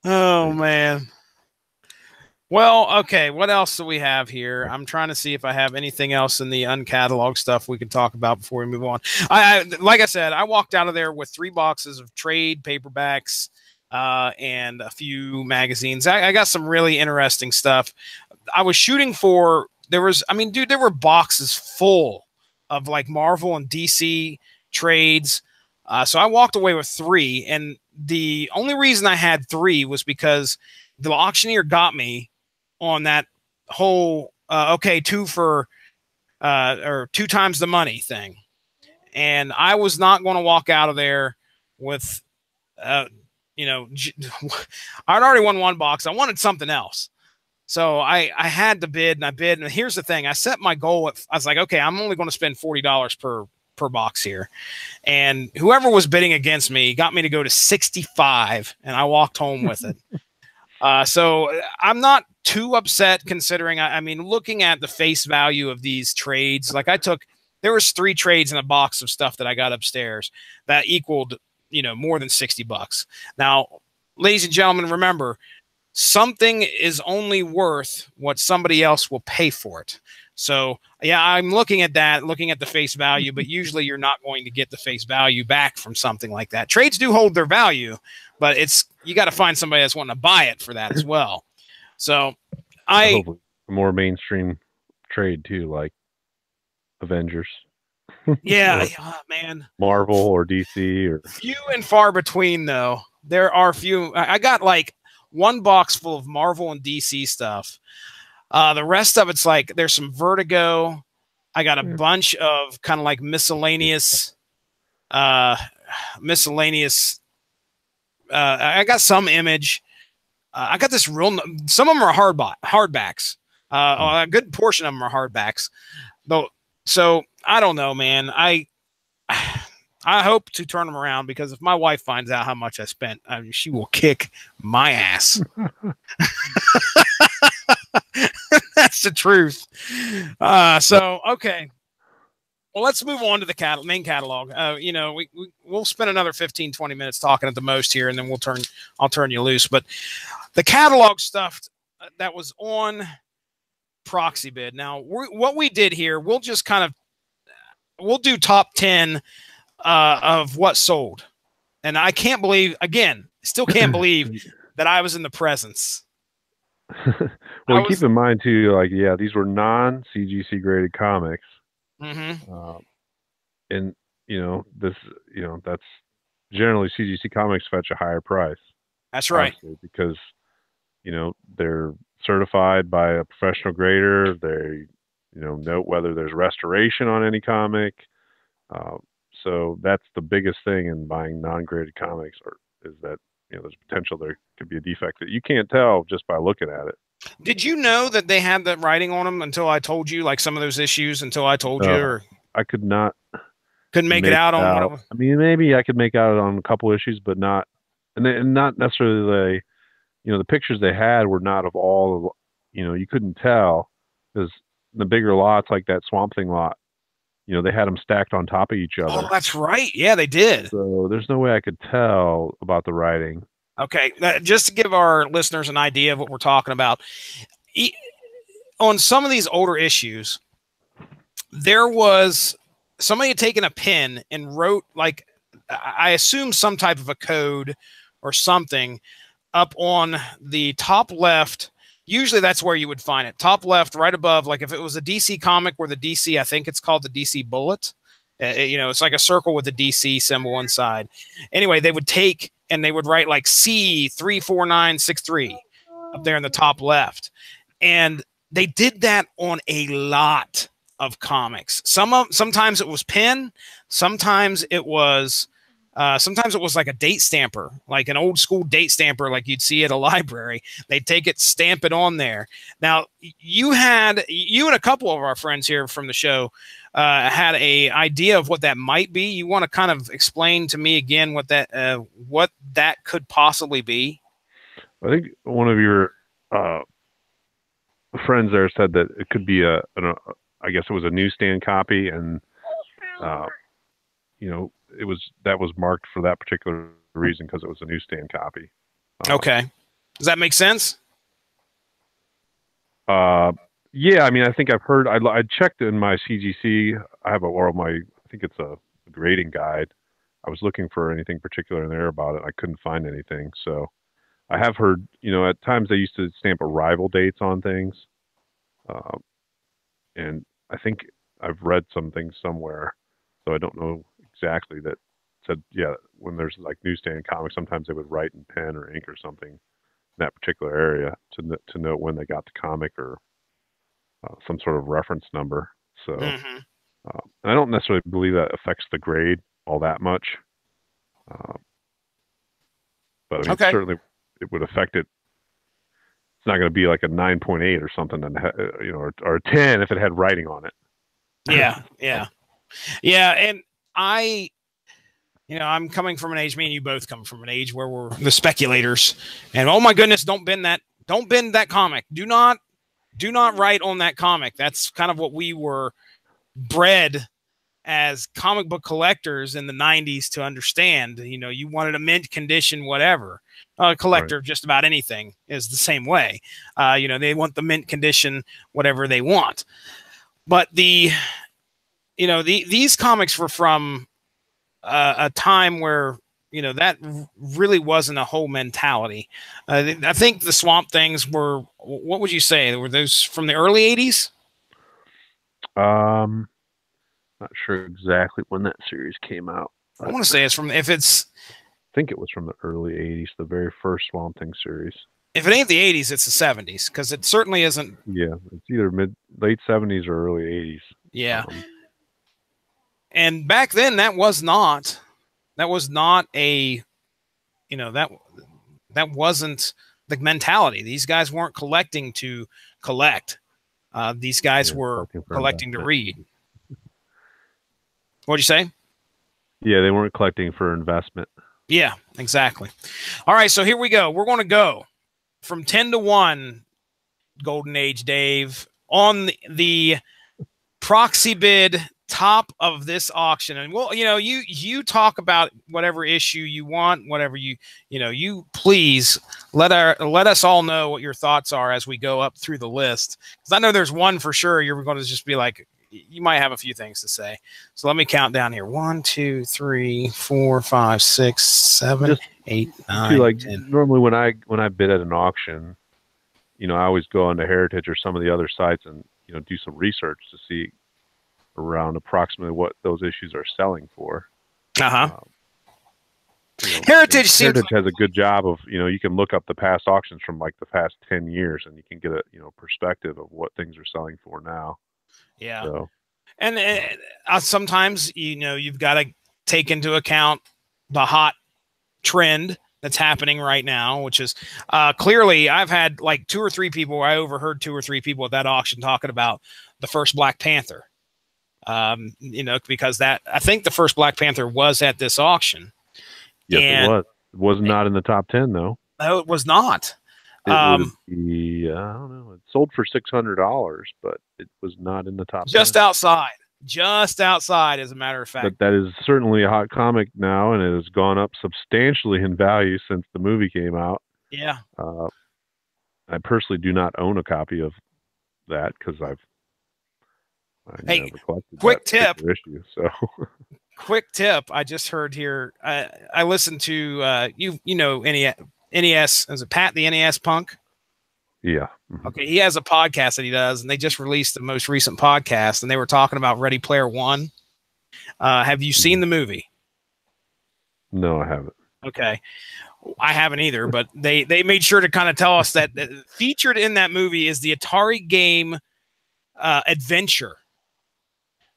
Oh, man. Well, okay. What else do we have here? I'm trying to see if I have anything else in the uncatalogued stuff we can talk about before we move on. Like I said, I walked out of there with 3 boxes of trade paperbacks and a few magazines. I got some really interesting stuff. I was shooting for, there were boxes full of like Marvel and DC trades. So I walked away with 3. And the only reason I had 3 was because the auctioneer got me on that whole, 2 for, or 2 times the money thing. And I was not going to walk out of there with, you know, I'd already won 1 box. I wanted something else. So I had to bid, and I bid. And here's the thing. I set my goal at, I was like, okay, I'm only going to spend $40 per box here. And whoever was bidding against me got me to go to 65, and I walked home with it. So I'm not too upset considering, I mean, looking at the face value of these trades, like there was 3 trades in a box of stuff that I got upstairs that equaled, you know, more than $60. Now, ladies and gentlemen, remember, something is only worth what somebody else will pay for it. So yeah, I'm looking at the face value, but usually you're not going to get the face value back from something like that. Trades do hold their value, but you got to find somebody that's wanting to buy it for that as well. So a more mainstream trade too, like Avengers. Yeah, man. Marvel or DC or few and far between though. There are few. I got like 1 box full of Marvel and DC stuff. The rest of it's like there's some Vertigo. I got a bunch of kind of like miscellaneous. I got some Image. I got this some of them are hardbacks. A good portion of them are hardbacks. Though, so I don't know, man. I hope to turn them around, because if my wife finds out how much I spent, she will kick my ass. That's the truth. Okay. Well, let's move on to the main catalog. You know, we'll spend another 15, 20 minutes talking at the most here, and then I'll turn you loose. But the catalog stuff that was on Proxy Bid. Now, what we did here, we'll do top 10 of what sold. And I can't believe, again, still can't believe that I was in the presence. Well, keep in mind too, like, yeah, these were non-CGC graded comics. Mm-hmm. And that's generally CGC comics fetch a higher price. That's right. Because, you know, they're certified by a professional grader. They, you know, note whether there's restoration on any comic. So that's the biggest thing in buying non-graded comics, is that, you know, there's potential there could be a defect that you can't tell just by looking at it. Did you know that they had that writing on them until I told you, like some of those issues until I told you? Or I could not. Couldn't make it out on one of them. I mean, maybe I could make out on a couple issues, but not, and not necessarily the pictures they had were not of all of, you couldn't tell because the bigger lots like that Swamp Thing lot, they had them stacked on top of each other. Oh, that's right. Yeah, they did. So there's no way I could tell about the writing. Okay, just to give our listeners an idea of what we're talking about, on some of these older issues, there was somebody had taken a pen and wrote, like, I assume some type of a code or something up on the top left. Usually that's where you would find it. Top left, right above, like if it was a DC comic where the DC, I think it's called the DC bullet. It's like a circle with a DC symbol inside. Anyway, they would take and they would write like C34963 up there in the top left. And they did that on a lot of comics. Sometimes it was pen, sometimes it was like a date stamper, like an old school date stamper, like you'd see at a library. They'd take it, stamp it on there. Now, you and a couple of our friends here from the show had a idea of what that might be. You want to kind of explain to me again what that could possibly be? I think one of your friends there said that it could be I guess it was a newsstand copy, and that was marked for that particular reason because it was a newsstand copy. Okay, does that make sense? Yeah, I mean, I think I've heard. I checked in my CGC. I think it's a grading guide. I was looking for anything particular in there about it. I couldn't find anything. So I have heard, at times they used to stamp arrival dates on things. And I think I've read some things somewhere, so I don't know exactly, that said, yeah, when there's like newsstand comics, sometimes they would write in pen or ink or something in that particular area to note when they got the comic or some sort of reference number. So I don't necessarily believe that affects the grade all that much. But I mean, certainly it would affect it. It's not going to be like a 9.8 or something, or a 10 if it had writing on it. Yeah. And I'm coming from an age, me and you both come from an age where we're the speculators, and oh my goodness, don't bend that comic. Do not write on that comic. That's kind of what we were bred as comic book collectors in the 90s to understand. You wanted a mint condition, whatever. A collector of just about anything is the same way. They want the mint condition, whatever they want. But these comics were from a time where, that really wasn't a whole mentality. I think the Swamp Things were, what would you say? Were those from the early 80s? Not sure exactly when that series came out. I want to say I think it was from the early 80s, the very first Swamp Thing series. If it ain't the 80s, it's the 70s, because it certainly isn't. Yeah, it's either late 70s or early 80s. Yeah. And back then, that was not a, that wasn't the mentality. These guys weren't collecting to collect. These guys were collecting to read. What'd you say? Yeah, they weren't collecting for investment. Yeah, exactly. All right, so here we go. We're going to go from 10 to 1, Golden Age Dave, on the proxy bid top of this auction. And well, you talk about whatever issue you want, whatever you please let us all know what your thoughts are as we go up through the list. Because I know there's one for sure you're going to just be like, you might have a few things to say. So let me count down here. 1, 2, 3, 4, 5, 6, 7, 8, 9, 10. Normally when I bid at an auction, I always go onto Heritage or some of the other sites and do some research to see around approximately what those issues are selling for. Heritage has a good job of, you can look up the past auctions from like the past 10 years and you can get a perspective of what things are selling for now. Yeah. So. And sometimes, you've got to take into account the hot trend that's happening right now, which is clearly I've had like I overheard 2 or 3 people at that auction talking about the first Black Panther. You know, because that I think the first Black Panther was at this auction. Yes, and it was. It was not in the top 10 though. No, it was not. It would be, I don't know. It sold for $600, but it was not in the top just 10. Just outside, as a matter of fact. But that is certainly a hot comic now, and it has gone up substantially in value since the movie came out. Yeah. I personally do not own a copy of that because I hey, never collected quick that tip. Issue, so. Quick tip. I just heard here. I listened to you know NES. Is it Pat the NES Punk? Yeah. Okay, he has a podcast that he does, and they just released the most recent podcast, and they were talking about Ready Player One. Have you seen the movie? No, I haven't. Okay, I haven't either, but they made sure to kind of tell us that featured in that movie is the Atari game Adventure,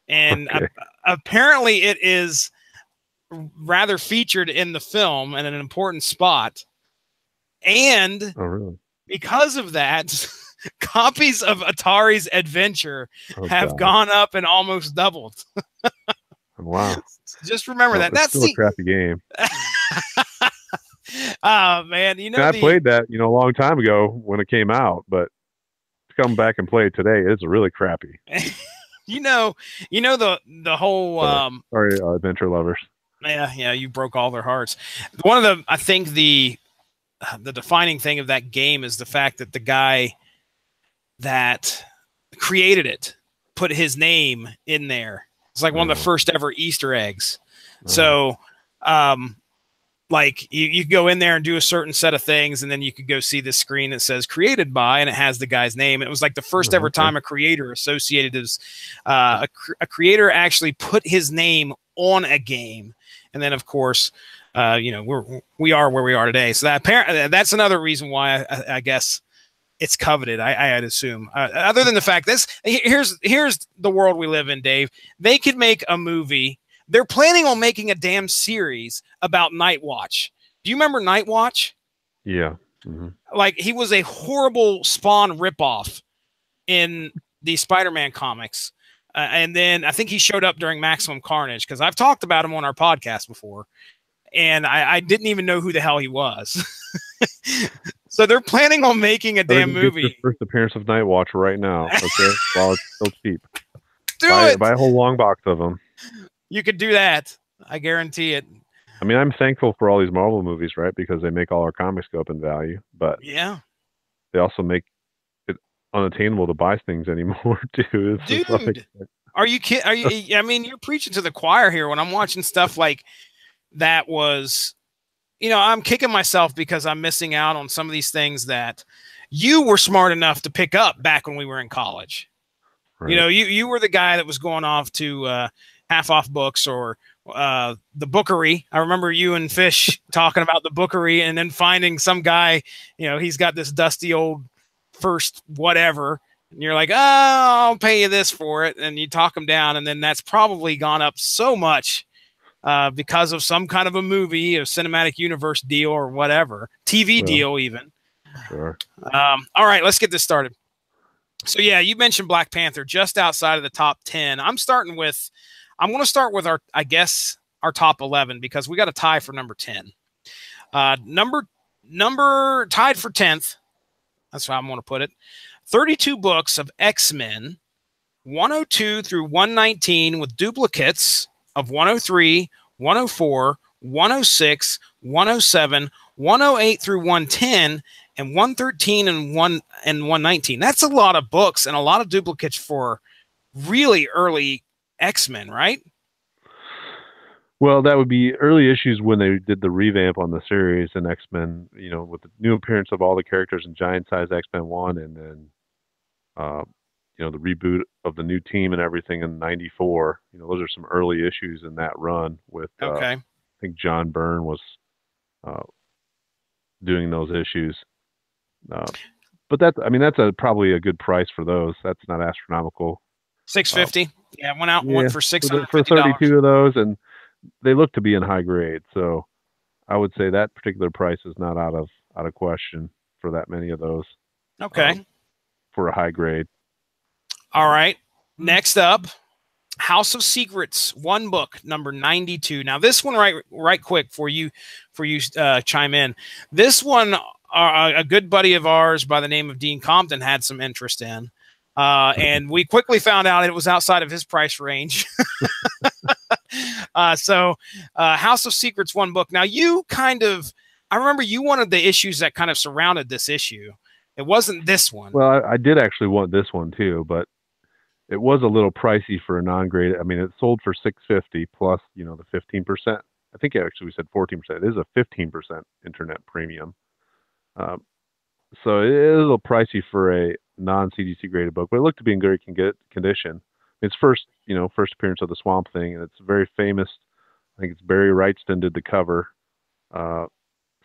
and Okay. apparently it is rather featured in the film and an important spot. And Oh, really? Because of that, copies of Atari's Adventure have God. gone up and almost doubled. Wow. Just remember that. That's still a crappy game. Oh, man. You know, I played that, a long time ago when it came out, but to come back and play it today, it's really crappy. you know the whole sorry, adventure lovers. Yeah, you broke all their hearts. One of I think the defining thing of that game is the fact that the guy that created it put his name in there. It's like one of the first ever Easter eggs. So, like you could go in there and do a certain set of things, and then you could go see this screen that says created by, and it has the guy's name. It was like the first ever time a creator associated as a creator actually put his name on a game. And then, of course, we are where we are today. So that's another reason why I guess it's coveted. I'd assume. Other than the fact here's the world we live in, Dave. They could make a movie. They're planning on making a damn series about Nightwatch. Do you remember Nightwatch? Yeah. Like, he was a horrible Spawn ripoff in the Spider-Man comics. And then I think he showed up during Maximum Carnage, because I've talked about him on our podcast before, and I didn't even know who the hell he was. So they're planning on making a damn movie. First appearance of Nightwatch right now, okay? While it's still cheap. Buy a whole long box of them. You could do that. I guarantee it. I mean, I'm thankful for all these Marvel movies, right? Because they make all our comics go up in value. But yeah, they also make it unattainable to buy things anymore too. Dude, are you kidding? I mean, you're preaching to the choir here. When I'm watching stuff like that, I'm kicking myself because I'm missing out on some of these things that you were smart enough to pick up back when we were in college. Right. You were the guy that was going off to half off books or the Bookery. I remember you and Fish talking about the Bookery, and then finding some guy, he's got this dusty old first whatever, and you're like, oh, I'll pay you this for it, and you talk him down, and then that's probably gone up so much because of some kind of a movie, a cinematic universe deal or whatever, TV deal even. Sure. All right, let's get this started. So yeah, you mentioned Black Panther just outside of the top 10. I'm going to start with our top 11, because we got a tie for number 10. Number tied for 10th. That's how I'm going to put it. 32 books of X-Men, 102 through 119, with duplicates of 103, 104, 106, 107, 108 through 110, and 113 and 119. That's a lot of books and a lot of duplicates for really early X-Men, right? Well, that would be early issues when they did the revamp on the series in X-Men, with the new appearance of all the characters in Giant Size X-Men 1, and then, the reboot of the new team and everything in '94. Those are some early issues in that run with, I think John Byrne was doing those issues. But that's probably a good price for those. That's not astronomical. $650. Yeah, went for $650 for 32 of those, and they look to be in high grade. So I would say that particular price is not out of question for that many of those. Okay. For a high grade. All right. Next up, House of Secrets, one book, number 92. Now this one, right quick for you chime in. This one, a good buddy of ours by the name of Dean Compton had some interest in, and we quickly found out it was outside of his price range. So House of Secrets, one book. Now I remember you wanted the issues that kind of surrounded this issue. It wasn't this one. Well, I did actually want this one too, but it was a little pricey for a non-graded. I mean, it sold for $650 plus, the 15%. I think actually we said 14%. It is a 15% internet premium. So it is a little pricey for a non-CGC graded book, but it looked to be in good condition. It's first appearance of the Swamp Thing, and it's very famous. I think it's Barry Wrightston did the cover.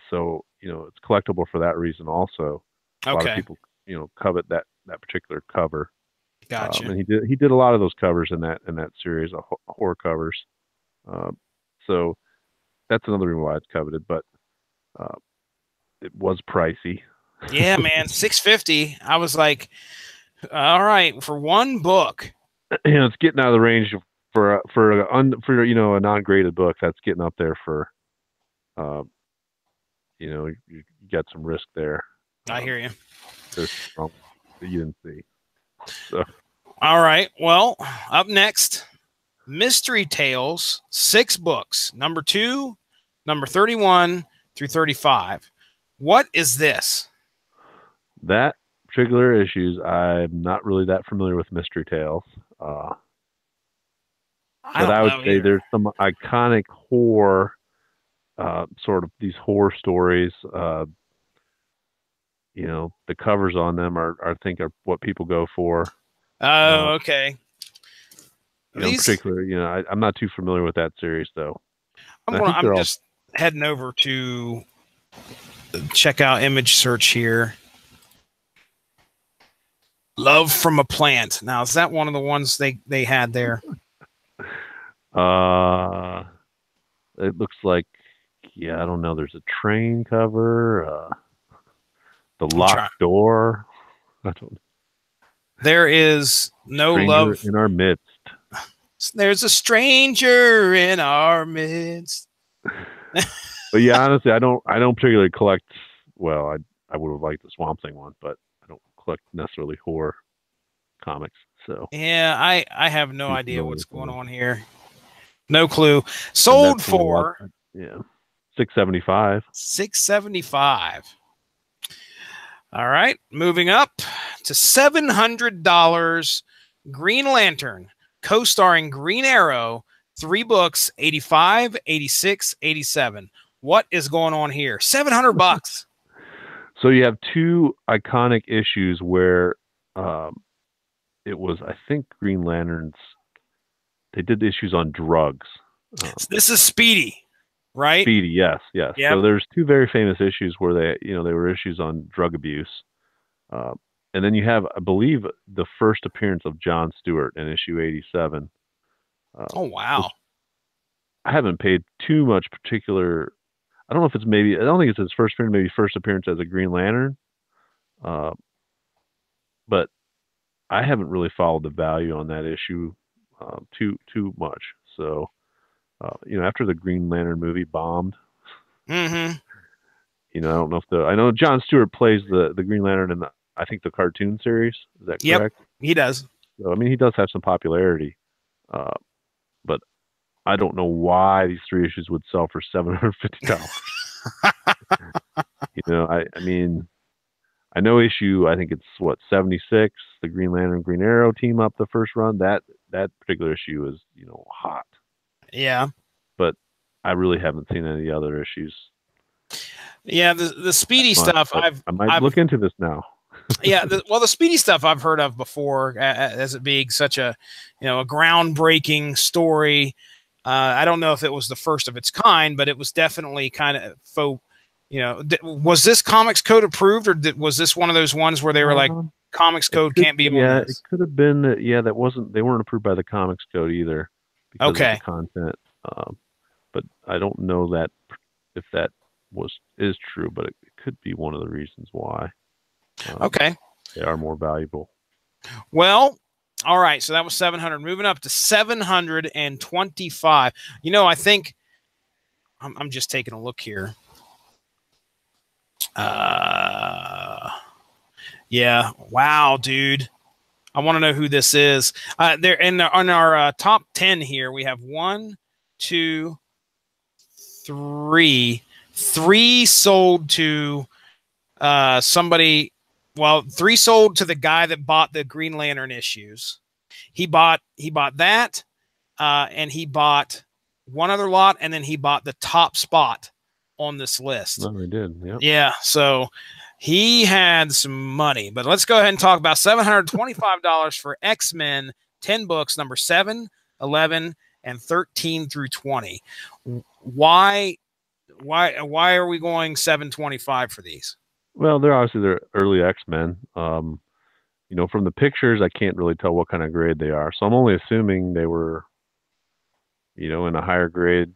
So, it's collectible for that reason also. A lot of people, covet that particular cover. Gotcha. And he did a lot of those covers in that series of horror covers. So that's another reason why it's coveted, but it was pricey. Yeah, man, $650. I was like, all right, for one book. It's getting out of the range for a non-graded book. That's getting up there for, you got some risk there. I hear you. There's something that you didn't see. So. All right. Well, up next, Mystery Tales, 6 books, number 2, number 31 through 35. What is this? That particular issues, I'm not really that familiar with Mystery Tales. But I would say either. There's some iconic horror, sort of these horror stories. The covers on them I think are what people go for. Oh, okay. In particular, I'm not too familiar with that series though. I'm just heading over to check out image search here. Love from a Plant. Now, is that one of the ones they had there? It looks like, I don't know. There's a train cover. The locked door. I don't know. There is no stranger love in our midst. There's a stranger in our midst. But yeah, honestly, I don't particularly collect. Well, I would have liked the Swamp Thing one, but I don't collect necessarily horror comics. So yeah, I have no idea what's going on here. No clue. Sold for $675. $675. All right, moving up to $700. Green Lantern, co-starring Green Arrow, 3 books, 85, 86, 87. What is going on here? $700. So you have 2 iconic issues where it was, I think, Green Lanterns. They did issues on drugs. This is Speedy, right? Speedy, yes. Yep. So there's 2 very famous issues where they were issues on drug abuse. And then you have, I believe, the first appearance of John Stewart in issue 87. Oh, wow. I haven't paid too much particular. I don't know if it's maybe, I don't think it's his first appearance, maybe first appearance as a Green Lantern. But I haven't really followed the value on that issue too much. So, after the Green Lantern movie bombed, mm-hmm. I don't know if I know John Stewart plays the Green Lantern in I think the cartoon series. Is that correct? Yep, he does. So, I mean, he does have some popularity, but I don't know why these 3 issues would sell for $750. I mean, I know I think it's 76, the Green Lantern, Green Arrow team up the first run. That particular issue is, hot. Yeah. But I really haven't seen any of the other issues. Yeah, the Speedy stuff, I might look into this now. Yeah, the Speedy stuff I've heard of before as it being such a groundbreaking story. I don't know if it was the first of its kind, but it was definitely kind of faux. Was this Comics Code approved, or was this one of those ones where they were like, Comics Code can't be among this? It could have been. That wasn't. They weren't approved by the Comics Code either. Because of the content, but I don't know that if that is true, but it could be one of the reasons why. Okay. They are more valuable. Well, All right, so that was 700. Moving up to 725. You know, I think I'm just taking a look here. Yeah. Wow, dude. I want to know who this is. There on our top 10 here, we have 1, 2, 3. 3 sold to somebody. Well, 3 sold to the guy that bought the Green Lantern issues. He bought that, and he bought one other lot, and then he bought the top spot on this list. Oh, he did. Yeah. Yeah. So he had some money. But let's go ahead and talk about $725 for X-Men 10 books, number 7, 11, and 13 through 20. Why are we going $725 for these? Well, they're early X-Men. You know, from the pictures, I can't really tell what kind of grade they are. So I'm only assuming they were, you know, in a higher grade.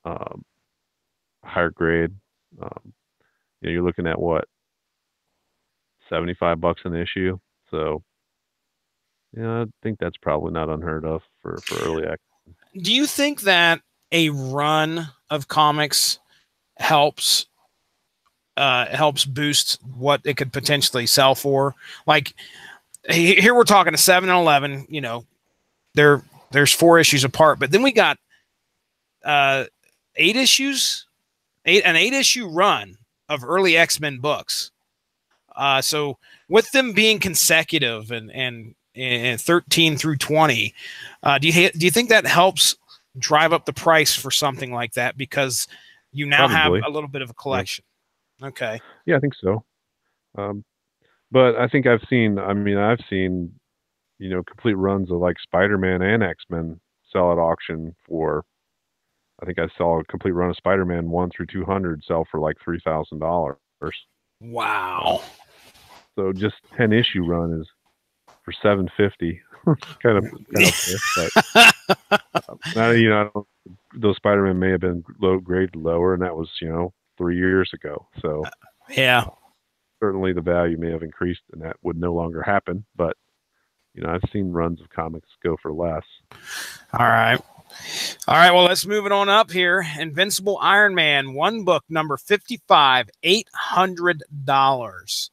You know, you're looking at what, $75 an issue. So, yeah, I think that's probably not unheard of for early X. Do you think that a run of comics helps boost what it could potentially sell for? Like here we're talking to 7 and 11, you know, there's 4 issues apart, but then we got 8 issues, an 8-issue run of early X-Men books. So with them being consecutive and 13 through 20, do you think that helps drive up the price for something like that because you now Probably. have a little bit of a collection? Yeah. Okay. Yeah, I think so. But I think I've seen, you know, complete runs of like Spider-Man and X-Men sell at auction for, I think I saw a complete run of Spider-Man 1 through 200 sell for like $3,000. Wow. So just 10 issue run is for $750. kind of but you know, those Spider-Man may have been graded lower, and that was, you know, 3 years ago. So yeah, certainly the value may have increased, and that would no longer happen. But you know, I've seen runs of comics go for less. All right. Well, let's move it on up here. Invincible Iron Man, 1 book, number 55, $800.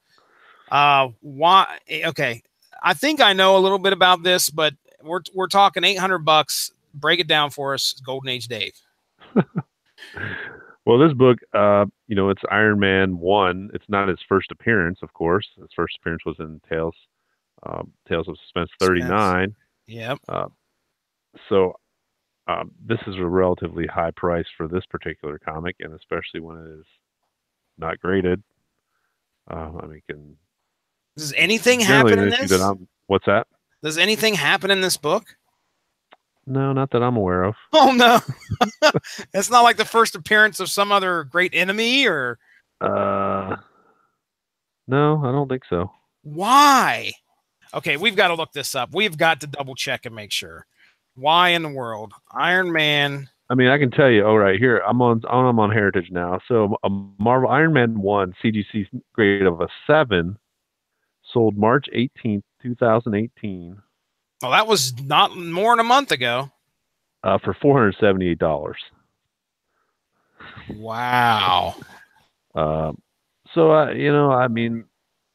Why? Okay, I think I know a little bit about this, but we're talking $800. Break it down for us, Golden Age Dave. Well, this book, you know, it's Iron Man 1. It's not his first appearance, of course. His first appearance was in Tales of Suspense 39. Yep. So this is a relatively high price for this particular comic, and especially when it is not graded. Does anything happen in this? What's that? Does anything happen in this book? No, not that I'm aware of. Oh, no. It's not like the first appearance of some other great enemy or... No, I don't think so. Why? Okay, we've got to look this up. We've got to double check and make sure. Why in the world? Iron Man... I mean, I can tell you. All right, here I'm on Heritage now. So a Marvel Iron Man 1 CGC grade of a 7 sold March 18th, 2018. Well, that was not more than a month ago. For $478. Wow. So you know, I mean,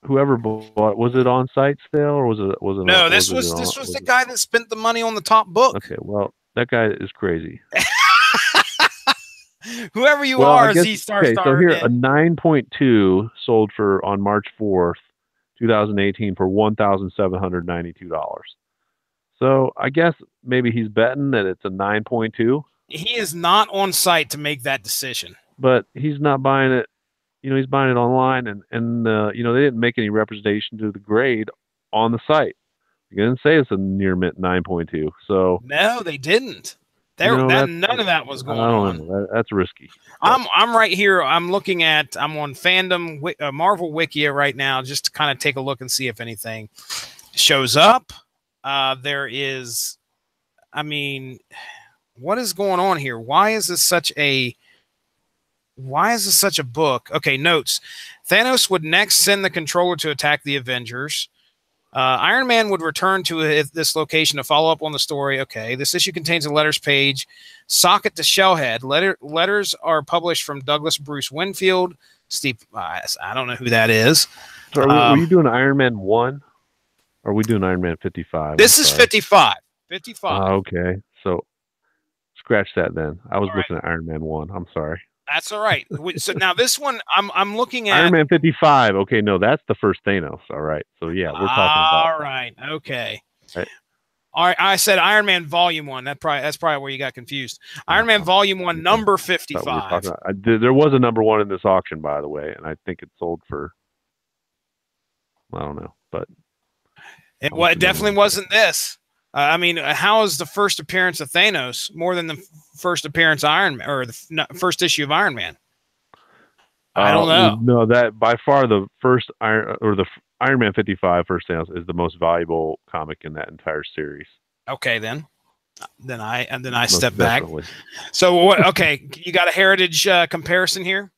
whoever bought, was it on site sale or was it? No, this was the guy that spent the money on the top book. Okay, well, that guy is crazy. Whoever you are, as he starts. Okay, so here a 9.2 sold on March 4th, 2018 for $1,792. So I guess maybe he's betting that it's a 9.2. He is not on site to make that decision. But he's not buying it. You know, he's buying it online, and you know, they didn't make any representation to the grade on the site. They didn't say it's a near mint 9.2. So no, they didn't. None of that was going on. That's risky. I'm right here. I'm on Fandom Marvel Wikia right now, just to kind of take a look and see if anything shows up. There is, I mean, what is going on here? Why is this such a book? Okay, notes. Thanos would next send the controller to attack the Avengers. Iron Man would return to this location to follow up on the story. Okay, this issue contains a letters page, socket to shellhead. Letters are published from Douglas Bruce Winfield. Steve, I don't know who that is. So were you doing Iron Man 1? Or are we doing Iron Man 55? This is 55. 55. Okay. So scratch that then. I was looking at Iron Man 1. I'm sorry. That's all right. So now this one, I'm looking at Iron Man 55. Okay, no, that's the first Thanos. All right. So yeah, we're talking about. All right. Okay. Right. All right. I said Iron Man Volume 1. That's probably where you got confused. Iron Man Volume 1, number 55. There was a number 1 in this auction, by the way, and I think it sold for. I don't know, but it definitely wasn't this. I mean, how is the first appearance of Thanos more than the first appearance of Iron Man or the first issue of Iron Man? I don't know. No, that by far the first Iron Man 55 first Thanos is the most valuable comic in that entire series. Okay, then I step back. So what? Okay, you got a heritage comparison here.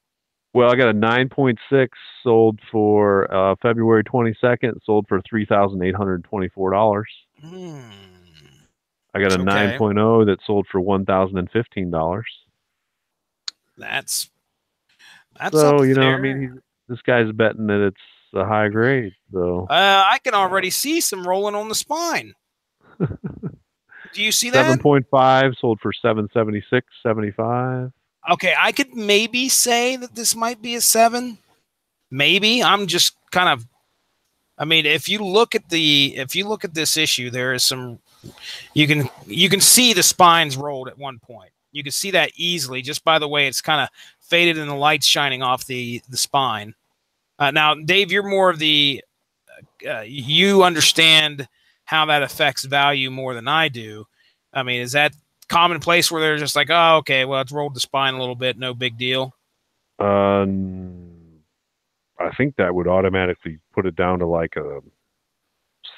Well, I got a 9.6 sold for February 22nd, sold for $3,824. I got a 9.0 that sold for $1,015. That's so I mean, this guy's betting that it's a high grade. So I can already see some rolling on the spine. Do you see that? 7.5 sold for $776.75. Okay, I could maybe say that this might be a 7. Maybe. I'm just kind of. I mean, if you look at this issue, there is some. You can see the spines rolled at one point. You can see that easily just by the way it's kind of faded and the light's shining off the spine. Now, Dave, you're more of the. You understand how that affects value more than I do. I mean, is that commonplace where they're just like, oh, okay, well, it's rolled the spine a little bit, no big deal? I think that would automatically put it down to like a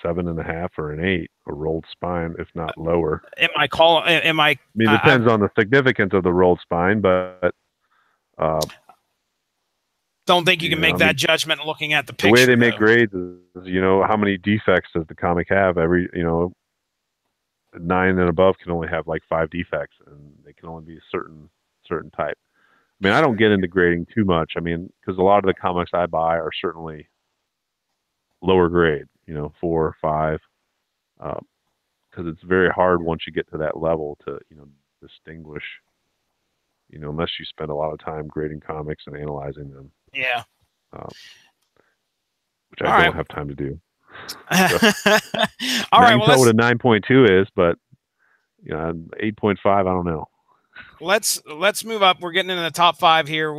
7.5 or an 8, a rolled spine, if not lower. I mean, it depends on the significance of the rolled spine, but don't think you can make that judgment looking at the picture. The way they make grades is, how many defects does the comic have? 9 and above can only have like 5 defects, and they can only be a certain type. I mean, I don't get into grading too much. I mean, because a lot of the comics I buy are certainly lower grade, 4 or 5, because it's very hard once you get to that level to, distinguish, unless you spend a lot of time grading comics and analyzing them. Yeah. Which I don't have time to do. So, all right. You tell what a 9.2 is, but 8.5, I don't know. Let's move up. We're getting into the top 5 here.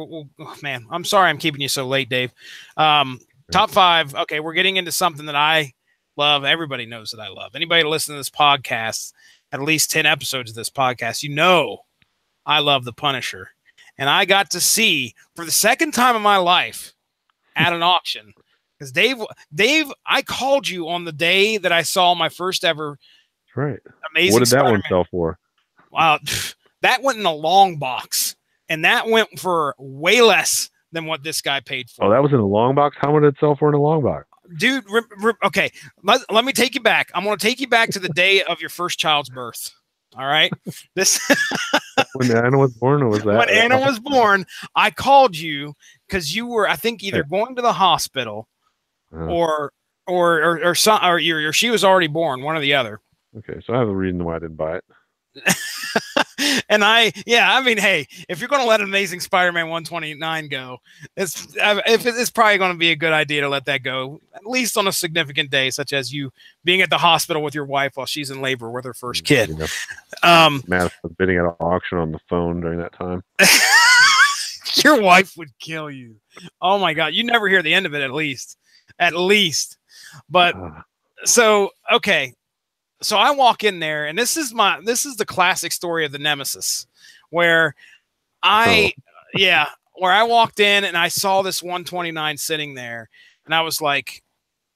Man, I'm sorry I'm keeping you so late, Dave. Top 5. Okay, we're getting into something that I love. Everybody knows that I love. Anybody to listen to this podcast, at least 10 episodes of this podcast, I love the Punisher. And I got to see for the second time in my life at an auction. Because Dave, I called you on the day that I saw my first ever amazing. What did that Spider-Man. one sell for? Wow, that went in a long box, and that went for way less than what this guy paid for. Oh, that was in a long box? How much did it sell for in a long box? Dude, okay, let me take you back. I'm going to take you back to the day of your first child's birth. All right? When Anna was born, or was that? When Anna was born, I called you because you were, I think, either going to the hospital or she was already born, one or the other. Okay, so I have a reason why I didn't buy it. And I mean, hey, if you're going to let Amazing Spider-Man 129 go, it's probably going to be a good idea to let that go, at least on a significant day, such as you being at the hospital with your wife while she's in labor with her first kid. Madison bidding at an auction on the phone during that time. Your wife would kill you. Oh my God. You never hear the end of it, at least. But so, okay. So I walk in there, and this is the classic story of the Nemesis, where I walked in and I saw this 129 sitting there, and I was like,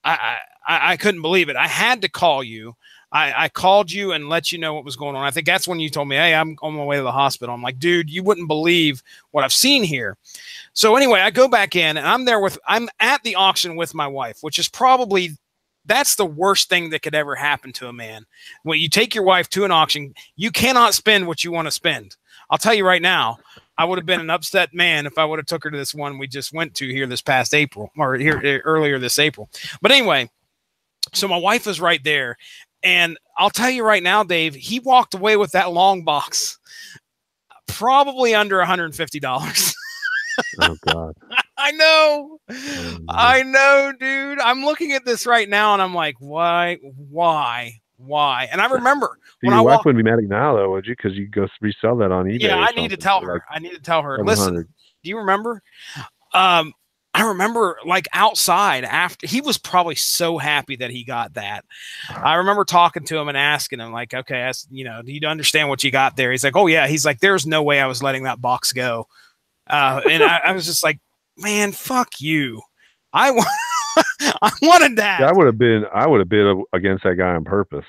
I couldn't believe it. I had to call you. I called you and let you know what was going on. I think that's when you told me, hey, I'm on my way to the hospital. I'm like, dude, you wouldn't believe what I've seen here. So anyway, I go back in, and I'm at the auction with my wife, which is probably that's the worst thing that could ever happen to a man. When you take your wife to an auction, you cannot spend what you want to spend. I'll tell you right now, I would have been an upset man if I would have took her to this one we just went to here this past April, or here earlier this April. But anyway, so my wife was right there. And I'll tell you right now, Dave, he walked away with that long box probably under $150. Oh, God. I know. I know, dude. I'm looking at this right now, and I'm like, why? And I remember when your wife wouldn't be mad at you now, though, would you? Because you go resell that on eBay. Yeah, I need to tell her. I need to tell her. Listen, do you remember? I remember like outside after he was probably so happy that he got that. I remember talking to him and asking him like, okay, do you understand what you got there? He's like, oh yeah. He's like, there's no way I was letting that box go. And I was just like, man, fuck you. I wanted that. Yeah, I would have bid against that guy on purpose.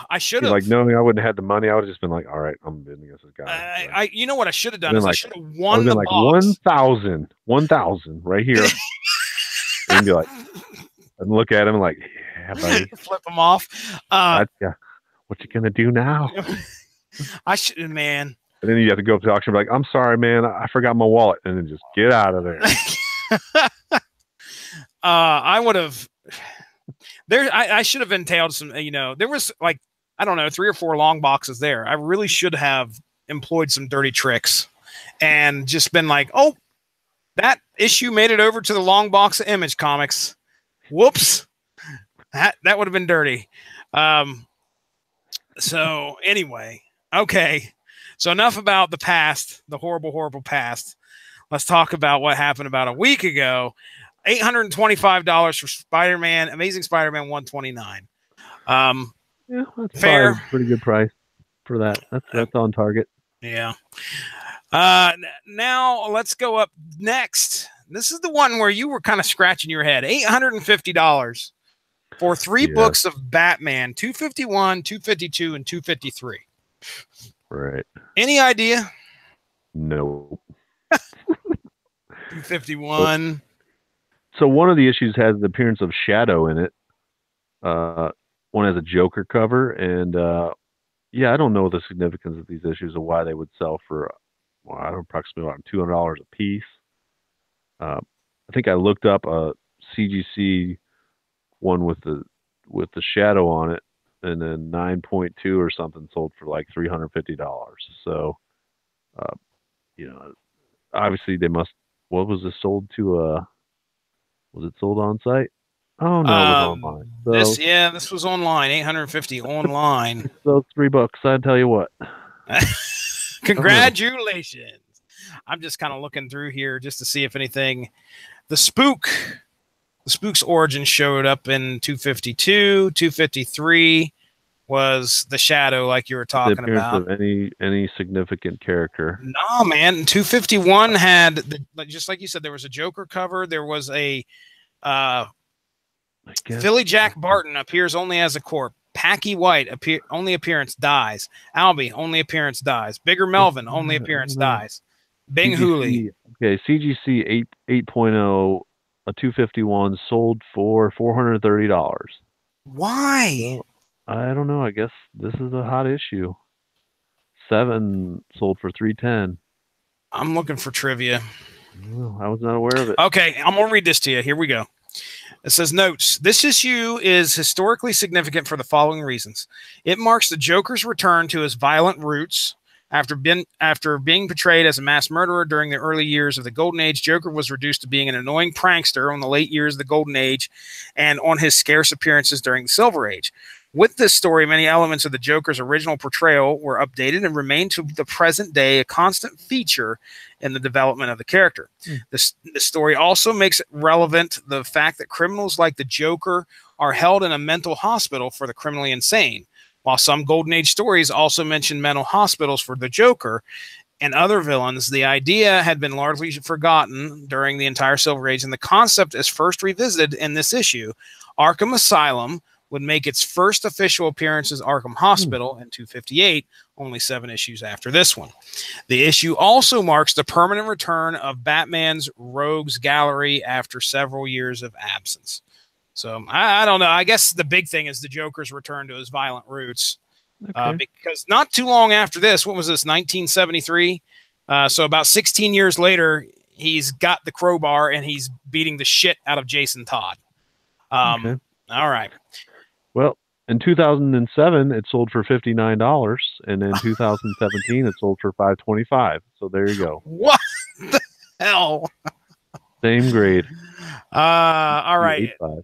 I should have. Like, no, I wouldn't have had the money. I would have just been like, all right, I'm bidding against this guy. You know what I should have done is I should have won I would the like box. 1,000 right here. And be like, and look at him like, yeah, buddy. Flip him off. Yeah. What you gonna do now? I should, man. And then you have to go up to the auction and be like, I'm sorry, man, I forgot my wallet, and then just get out of there. I would have. I should have entailed some, there was like, I don't know, 3 or 4 long boxes there. I really should have employed some dirty tricks and just been like, oh, that issue made it over to the long box of Image Comics. Whoops. That would have been dirty. So anyway, okay. So enough about the past, the horrible, horrible past. Let's talk about what happened about a week ago. $825 for Spider-Man, Amazing Spider-Man 129. Yeah, that's fair. Pretty good price for that. That's on target. Yeah. Now let's go up next. This is the one where you were kind of scratching your head. $850 for 3 books of Batman, 251, 252, and 253. Right. Any idea? No. 251. So one of the issues has the appearance of Shadow in it. One has a Joker cover, and I don't know the significance of these issues or why they would sell for approximately about $200 a piece. I think I looked up a CGC one with the Shadow on it, and then 9.2 or something sold for like $350. So, obviously they must. What was this sold to? Was it sold on site? Oh no, it was online. So, this was online. 850 online. So $3. I tell you what. Congratulations. I'm just kind of looking through here just to see if anything. The Spook's origin showed up in 252, 253 was the Shadow, like you were talking about. Of any significant character? No, man. 251 had just like you said, there was a Joker cover. There was a Philly Jack Barton appears only as a corp. Packy White only appearance dies. Albie only appearance dies. Bigger Melvin only appearance dies. Bing Hooley. Okay, CGC 8.0, a 251 sold for $430. Why? Well, I don't know. I guess this is a hot issue. 7 sold for $310. I'm looking for trivia. Oh, I was not aware of it. Okay, I'm gonna read this to you. Here we go. It says, notes, this issue is historically significant for the following reasons. It marks the Joker's return to his violent roots. After being portrayed as a mass murderer during the early years of the Golden Age, Joker was reduced to being an annoying prankster on the late years of the Golden Age and on his scarce appearances during the Silver Age. With this story, many elements of the Joker's original portrayal were updated and remain to the present day a constant feature in the development of the character. This story also makes it relevant the fact that criminals like the Joker are held in a mental hospital for the criminally insane. While some Golden Age stories also mention mental hospitals for the Joker and other villains, the idea had been largely forgotten during the entire Silver Age, and the concept is first revisited in this issue. Arkham Asylum would make its first official appearance as Arkham Hospital in 258, only 7 issues after this one. The issue also marks the permanent return of Batman's Rogues Gallery after several years of absence. So I don't know. I guess the big thing is the Joker's return to his violent roots. Okay. Because not too long after this, what was this, 1973? So about 16 years later, he's got the crowbar and he's beating the shit out of Jason Todd. Okay. All right. Well, in 2007, it sold for $59, and in 2017, it sold for $525. So there you go. What the hell? Same grade. All right. 8.5.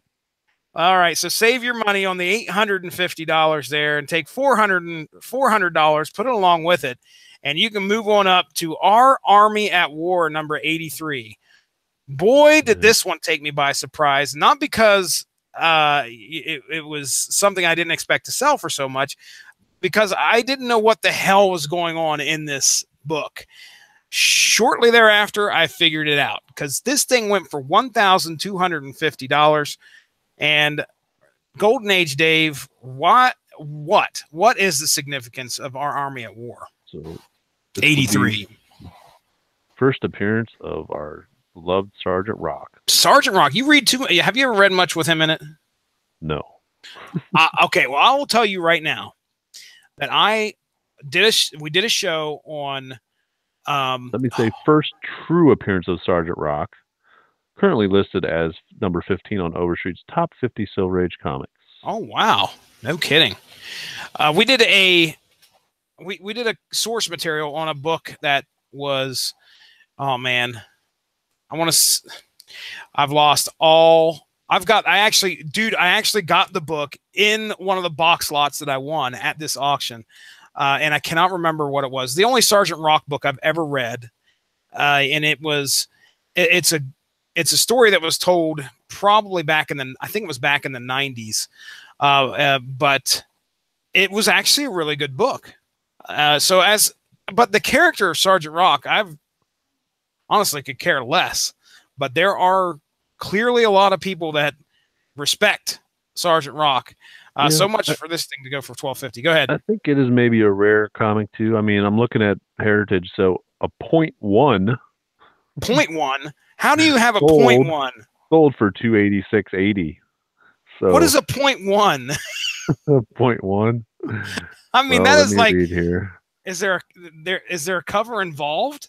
All right. So save your money on the $850 there and take $400, put it along with it, and you can move on up to Our Army at War, number 83. Boy, did this one take me by surprise. Not because it was something I didn't expect to sell for so much, because I didn't know what the hell was going on in this book. Shortly thereafter, I figured it out, because this thing went for $1,250. And Golden Age Dave, what is the significance of Our Army at War? So 83. First appearance of our beloved Sergeant Rock. Sergeant Rock. You read too. Have you ever read much with him in it? No. Okay. Well, I will tell you right now that we did a show on. Let me say, first true appearance of Sergeant Rock, currently listed as number 15 on Overstreet's top 50 Silver Age comics. Oh wow! No kidding. We did a source material on a book that was. Oh man, I've lost all. I actually got the book in one of the box lots that I won at this auction. And I cannot remember what it was. The only Sergeant Rock book I've ever read. And it's a story that was told probably back in the 90s. But it was actually a really good book. But the character of Sergeant Rock, I've honestly could care less, but there are clearly a lot of people that respect Sergeant Rock. So much for this thing to go for $1,250. Go ahead. I think it is maybe a rare comic too. I mean, I'm looking at Heritage, so a 0.1. 0.1? How do you have a 0.1? Sold for $286.80. So what is a 0.1? 0.1. I mean, that is like. Here. Is there a cover involved?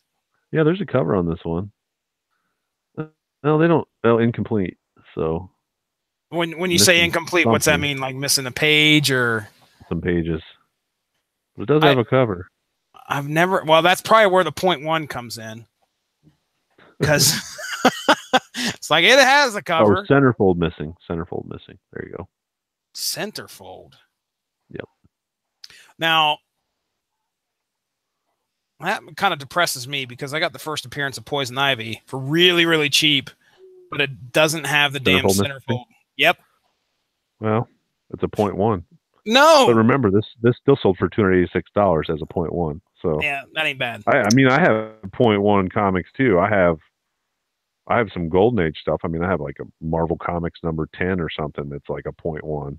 Yeah, there's a cover on this one. No, they don't. Oh, incomplete. So. When you say incomplete, something. What's that mean? Like missing a page or some pages? But it does have a cover. I've never. Well, that's probably where the 0.1 comes in, because it's like it has a cover. Oh, centerfold missing. Centerfold missing. There you go. Centerfold. Yep. Now that kind of depresses me, because I got the first appearance of Poison Ivy for really, really cheap, but it doesn't have the damn centerfold. Yep. Well, it's a 0.1. No. But remember, this still sold for $286 as a 0.1. So yeah, that ain't bad. I mean, I have 0.1 comics too. I have some Golden Age stuff. I mean, I have like a Marvel Comics number 10 or something that's like a 0.1.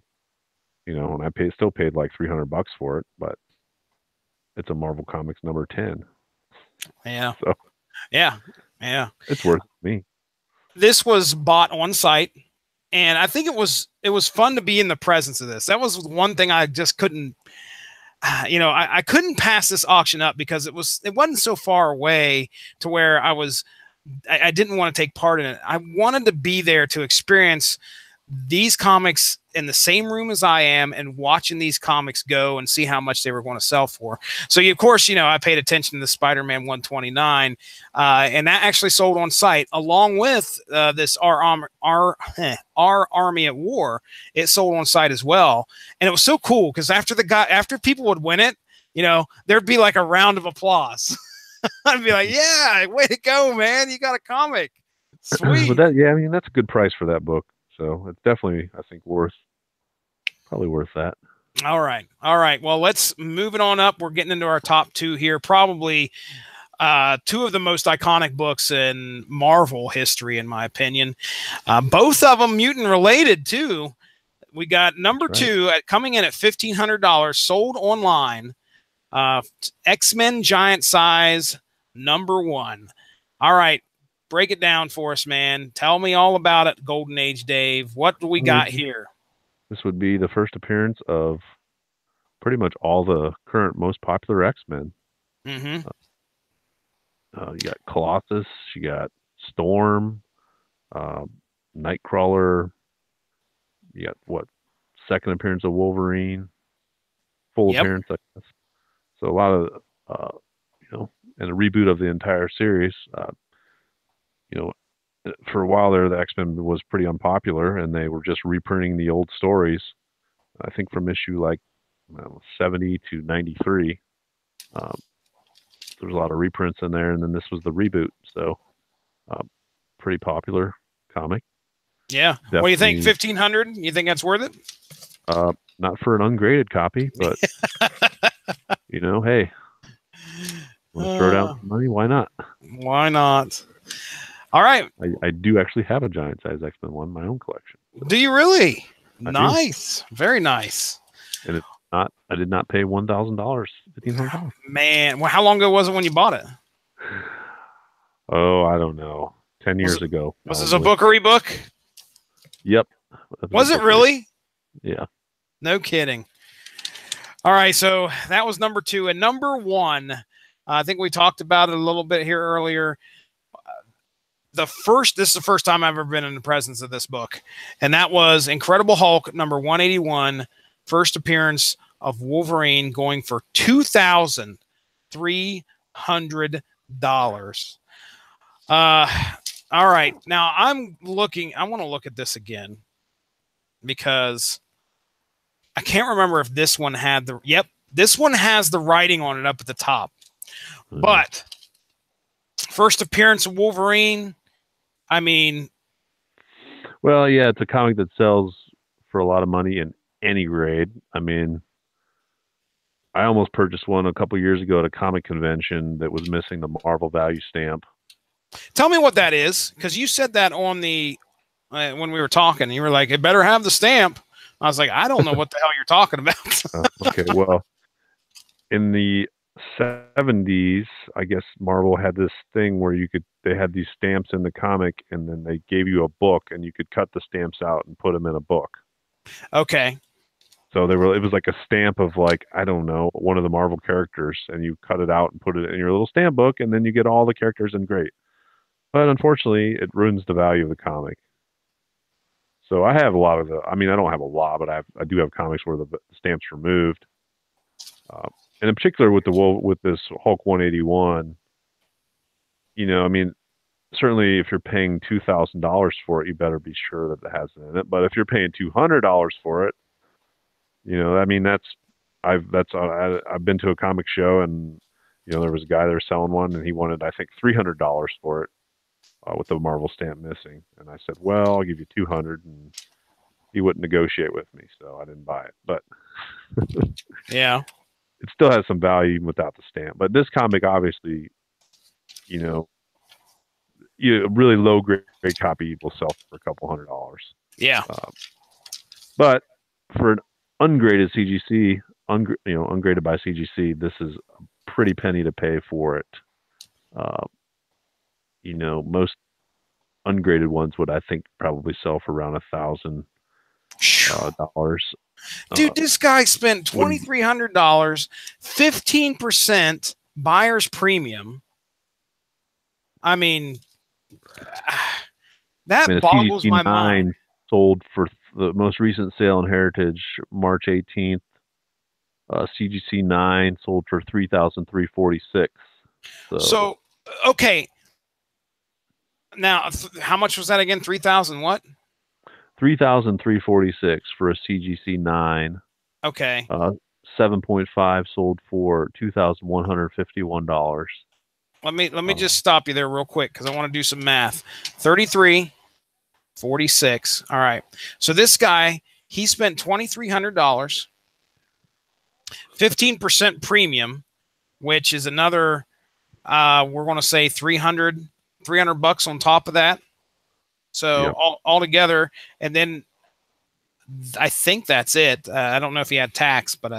You know, and I still paid like $300 for it, but it's a Marvel Comics number 10. Yeah. So yeah. It's worth me. This was bought on site. And I think it was fun to be in the presence of this. That was one thing I just couldn't, I couldn't pass this auction up, because it wasn't so far away to where I didn't want to take part in it. I wanted to be there to experience these comics in the same room as I am, and watching these comics go and see how much they were going to sell for. So of course, I paid attention to the Spider-Man 129, and that actually sold on site along with this Our Army at War. It sold on site as well, and it was so cool, because after people would win it, there'd be like a round of applause. I'd be like, "Yeah, way to go, man! You got a comic, sweet." But I mean, that's a good price for that book. So it's definitely, I think, probably worth that. All right. Well, let's move it on up. We're getting into our top two here. Probably two of the most iconic books in Marvel history, in my opinion. Both of them mutant related too. We got number two coming in at $1,500, sold online. X-Men Giant Size #1. All right. break it down for us, man. Tell me all about it, Golden Age Dave. What do we got here? This would be the first appearance of pretty much all the current most popular X-Men. Mm-hmm. You got Colossus, you got Storm, Nightcrawler. You got second appearance of Wolverine, full appearance, I guess. So a lot of and a reboot of the entire series. For a while there, the X-Men was pretty unpopular, and they were just reprinting the old stories. I think from issue 70 to 93. There's a lot of reprints in there, and then this was the reboot. So, pretty popular comic. Yeah. Definitely. What do you think? 1,500? You think that's worth it? Not for an ungraded copy, but hey, want to throw down some money? Why not? Why not? All right. I do actually have a giant size X-Men one in my own collection. Do you really? Nice. Very nice. And it's not. I did not pay $1,000, $1,500. Man, well, how long ago was it when you bought it? Oh, I don't know. 10 years ago. Was this a bookery book? Yep. Was it really? Yeah. No kidding. All right, so that was number 2. And number 1, I think we talked about it a little bit here earlier. This is the first time I've ever been in the presence of this book, and that was Incredible Hulk number 181, first appearance of Wolverine, going for $2,300. All right, now I want to look at this again because I can't remember if this one had this one has the writing on it up at the top. But first appearance of Wolverine, I mean, well, yeah, it's a comic that sells for a lot of money in any grade. I mean, I almost purchased one a couple years ago at a comic convention that was missing the Marvel value stamp. Tell me what that is, because you said that on the when we were talking. You were like, "It better have the stamp." I was like, "I don't know what the hell you're talking about." Okay, well, in the 70s, I guess Marvel had this thing where they had these stamps in the comic, and then they gave you a book, and you could cut the stamps out and put them in a book. Okay. So it was like a stamp of I don't know, one of the Marvel characters, and you cut it out and put it in your little stamp book, and then you get all the characters in great. But unfortunately, it ruins the value of the comic. So I have a lot of I don't have a lot, but I do have comics where the stamps removed. And in particular with this Hulk 181, certainly if you're paying $2,000 for it, you better be sure that it has it in it. But if you're paying $200 for it, I've been to a comic show, and there was a guy there selling one, and he wanted, I think, $300 for it with the Marvel stamp missing. And I said, well, I'll give you $200, and he wouldn't negotiate with me, so I didn't buy it. But yeah. It still has some value even without the stamp. But this comic, obviously, a really low grade copy will sell for a couple $100. Yeah. But for an ungraded CGC, ungraded by CGC, this is a pretty penny to pay for it. Most ungraded ones would, I think, probably sell for around $1,000. Dude, this guy spent $2,300, 15% buyer's premium. I mean, that boggles my mind. Sold for the most recent sale in Heritage, March 18th. CGC 9 sold for $3,346. So, okay. Now, how much was that again? 3,000 what? $3,346 for a CGC 9. Okay. 7.5 sold for $2,151. Let me just stop you there real quick because I want to do some math. 33.46. All right. So this guy, he spent $2,300, 15% premium, which is another we're going to say $300 on top of that. So yep. all together, and then I think that's it. I don't know if he had tax, but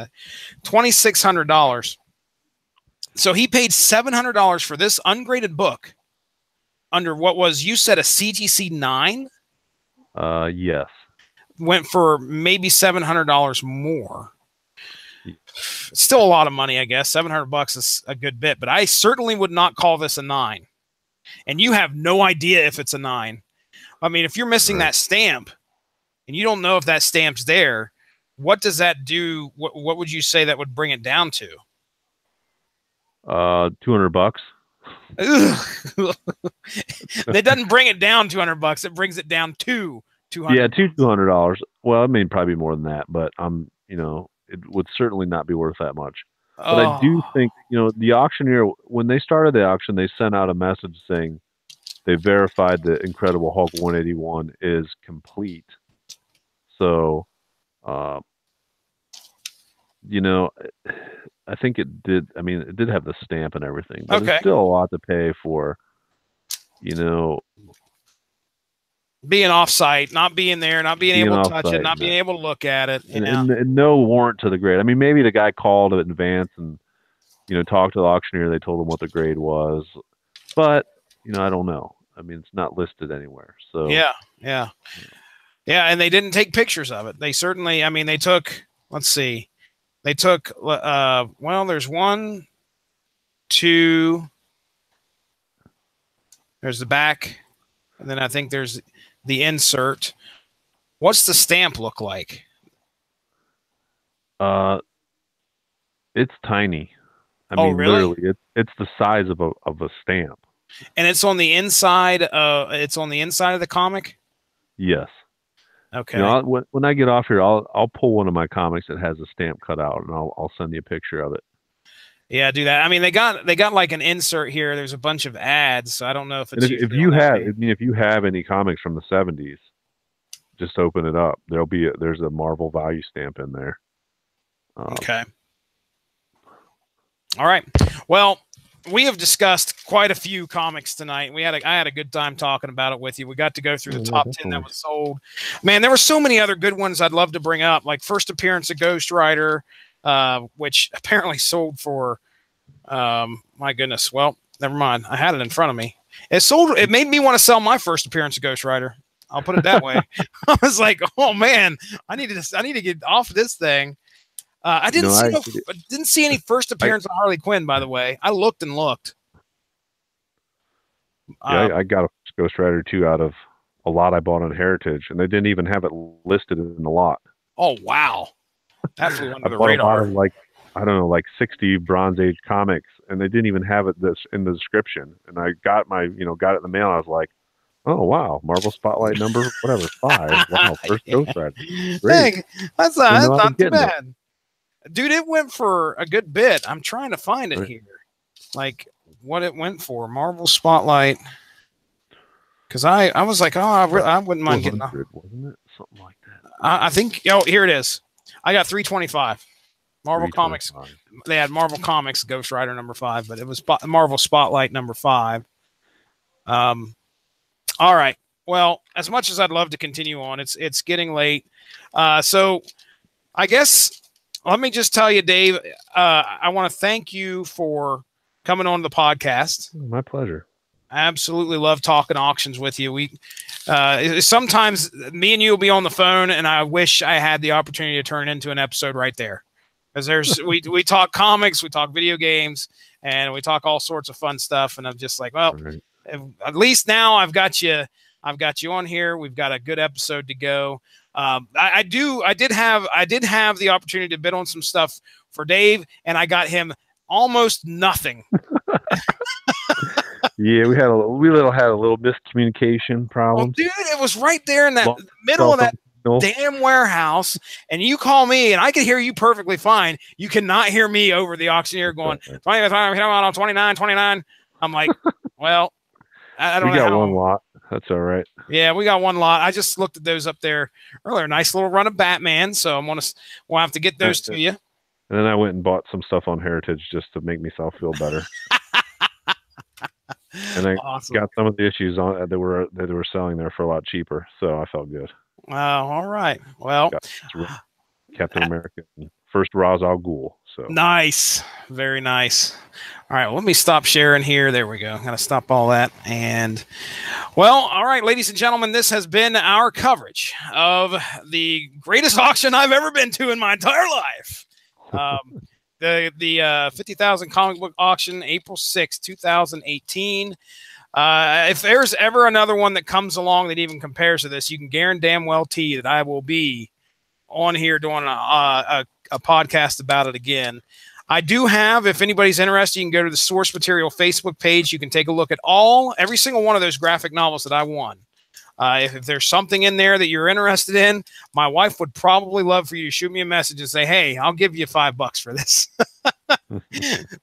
$2,600. So he paid $700 for this ungraded book, under what was, you said, a CGC 9? Yes. Went for maybe $700 more. It's still a lot of money, I guess. $700 is a good bit, but I certainly would not call this a 9. And you have no idea if it's a 9. I mean, if you're missing that stamp and you don't know if that stamp's there, what does that do? What would you say that would bring it down to? $200. That doesn't bring it down $200. It brings it down to $200. Yeah, $200. Well, I mean, probably more than that, but it would certainly not be worth that much. But I do think, the auctioneer, when they started the auction, they sent out a message saying they verified the Incredible Hulk 181 is complete. So, I think it did. I mean, it did have the stamp and everything, but it's still a lot to pay for, being off-site, not being there, not being able to touch it, not being able to look at it, and no warrant to the grade. I mean, maybe the guy called in advance and talked to the auctioneer. They told him what the grade was, but I don't know. I mean, it's not listed anywhere. So yeah, and they didn't take pictures of it. They certainly, I mean, they took. Let's see, they took. Well, there's 1, 2. There's the back, and then I think there's the insert. What's the stamp look like? It's tiny. I mean, really? Literally, it's the size of a stamp. And it's on the inside. It's on the inside of the comic. Yes. Okay. When I get off here, I'll pull one of my comics that has a stamp cut out, and I'll send you a picture of it. Yeah, do that. I mean, they got like an insert here. There's a bunch of ads, so I don't know if it's. If you have any comics from the 70s, just open it up. There's a Marvel value stamp in there. Okay. All right. Well, we have discussed quite a few comics tonight. I had a good time talking about it with you. We got to go through the top 10 that was sold. Man, there were so many other good ones I'd love to bring up, like first appearance of Ghost Rider, which apparently sold for, my goodness. Well, never mind. I had it in front of me. It sold. It made me want to sell my first appearance of Ghost Rider. I'll put it that way. I was like, oh man, I need to get off this thing. I didn't see any first appearance of Harley Quinn, by the way. I looked and looked. Yeah, I got a Ghost Rider 2 out of a lot I bought on Heritage, and they didn't even have it listed in the lot. Oh wow, that flew under the radar. Like, I don't know, like 60 Bronze Age comics, and they didn't even have it in the description. And I got got it in the mail. I was like, oh wow, Marvel Spotlight number 5. Wow, first Ghost Rider. Great. Dang, that's not too bad. Dude, it went for a good bit. I'm trying to find it here. Like what it went for. Marvel Spotlight. Because I was like, oh, I wouldn't mind getting off. Wasn't it? Something like that. I think, here it is. I got 325. Marvel Comics. They had Marvel Comics Ghost Rider number 5, but it was Marvel Spotlight number 5. All right. Well, as much as I'd love to continue on, it's getting late. So I guess let me just tell you, Dave, I want to thank you for coming on the podcast. My pleasure. I absolutely love talking auctions with you. Sometimes me and you will be on the phone, and I wish I had the opportunity to turn it into an episode right there. Because we talk comics, we talk video games, and we talk all sorts of fun stuff. And I'm just like, well, at least now I've got you on here. We've got a good episode to go. I did have the opportunity to bid on some stuff for Dave, and I got him almost nothing. Yeah, we had a little miscommunication problem. Well, dude, it was right there in that middle of that damn warehouse, and you call me, and I can hear you perfectly fine. You cannot hear me over the auctioneer going 29. I'm like, well, I don't know. We got one lot. That's all right. Yeah, we got one lot. I just looked at those up there earlier. Nice little run of Batman. So we'll have to get those to you. And then I went and bought some stuff on Heritage just to make myself feel better. And I got some of the issues on that they were selling there for a lot cheaper, so I felt good. All right. Well, Captain America and first Ra's al Ghul. So nice, very nice. All right, well, let me stop sharing here. There we go. I'm gonna stop all that. And well, all right, ladies and gentlemen, this has been our coverage of the greatest auction I've ever been to in my entire life. The 50,000 comic book auction, April 6, 2018. If there's ever another one that comes along that even compares to this, you can guarantee that I will be on here doing a podcast about it again. I do have, if anybody's interested, you can go to the Source Material Facebook page. You can take a look at every single one of those graphic novels that I won. If there's something in there that you're interested in, my wife would probably love for you to shoot me a message and say, hey, I'll give you $5 for this.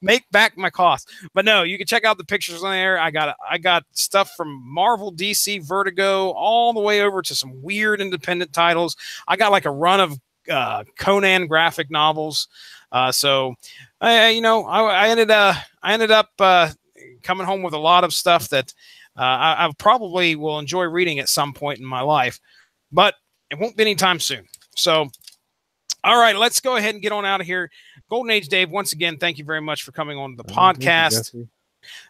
Make back my cost. But no, you can check out the pictures on there. I got stuff from Marvel, DC, Vertigo, all the way over to some weird independent titles. I got like a run of Conan graphic novels. So I ended up coming home with a lot of stuff that I probably will enjoy reading at some point in my life, but it won't be anytime soon. So, all right, let's go ahead and get on out of here. Golden Age Dave, once again, thank you very much for coming on the podcast. You,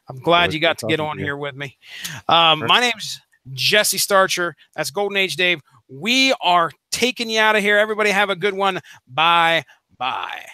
I'm glad you got to get on here with me. My name's Jesse Starcher. That's Golden Age Dave. We are taking you out of here. Everybody have a good one. Bye. Bye.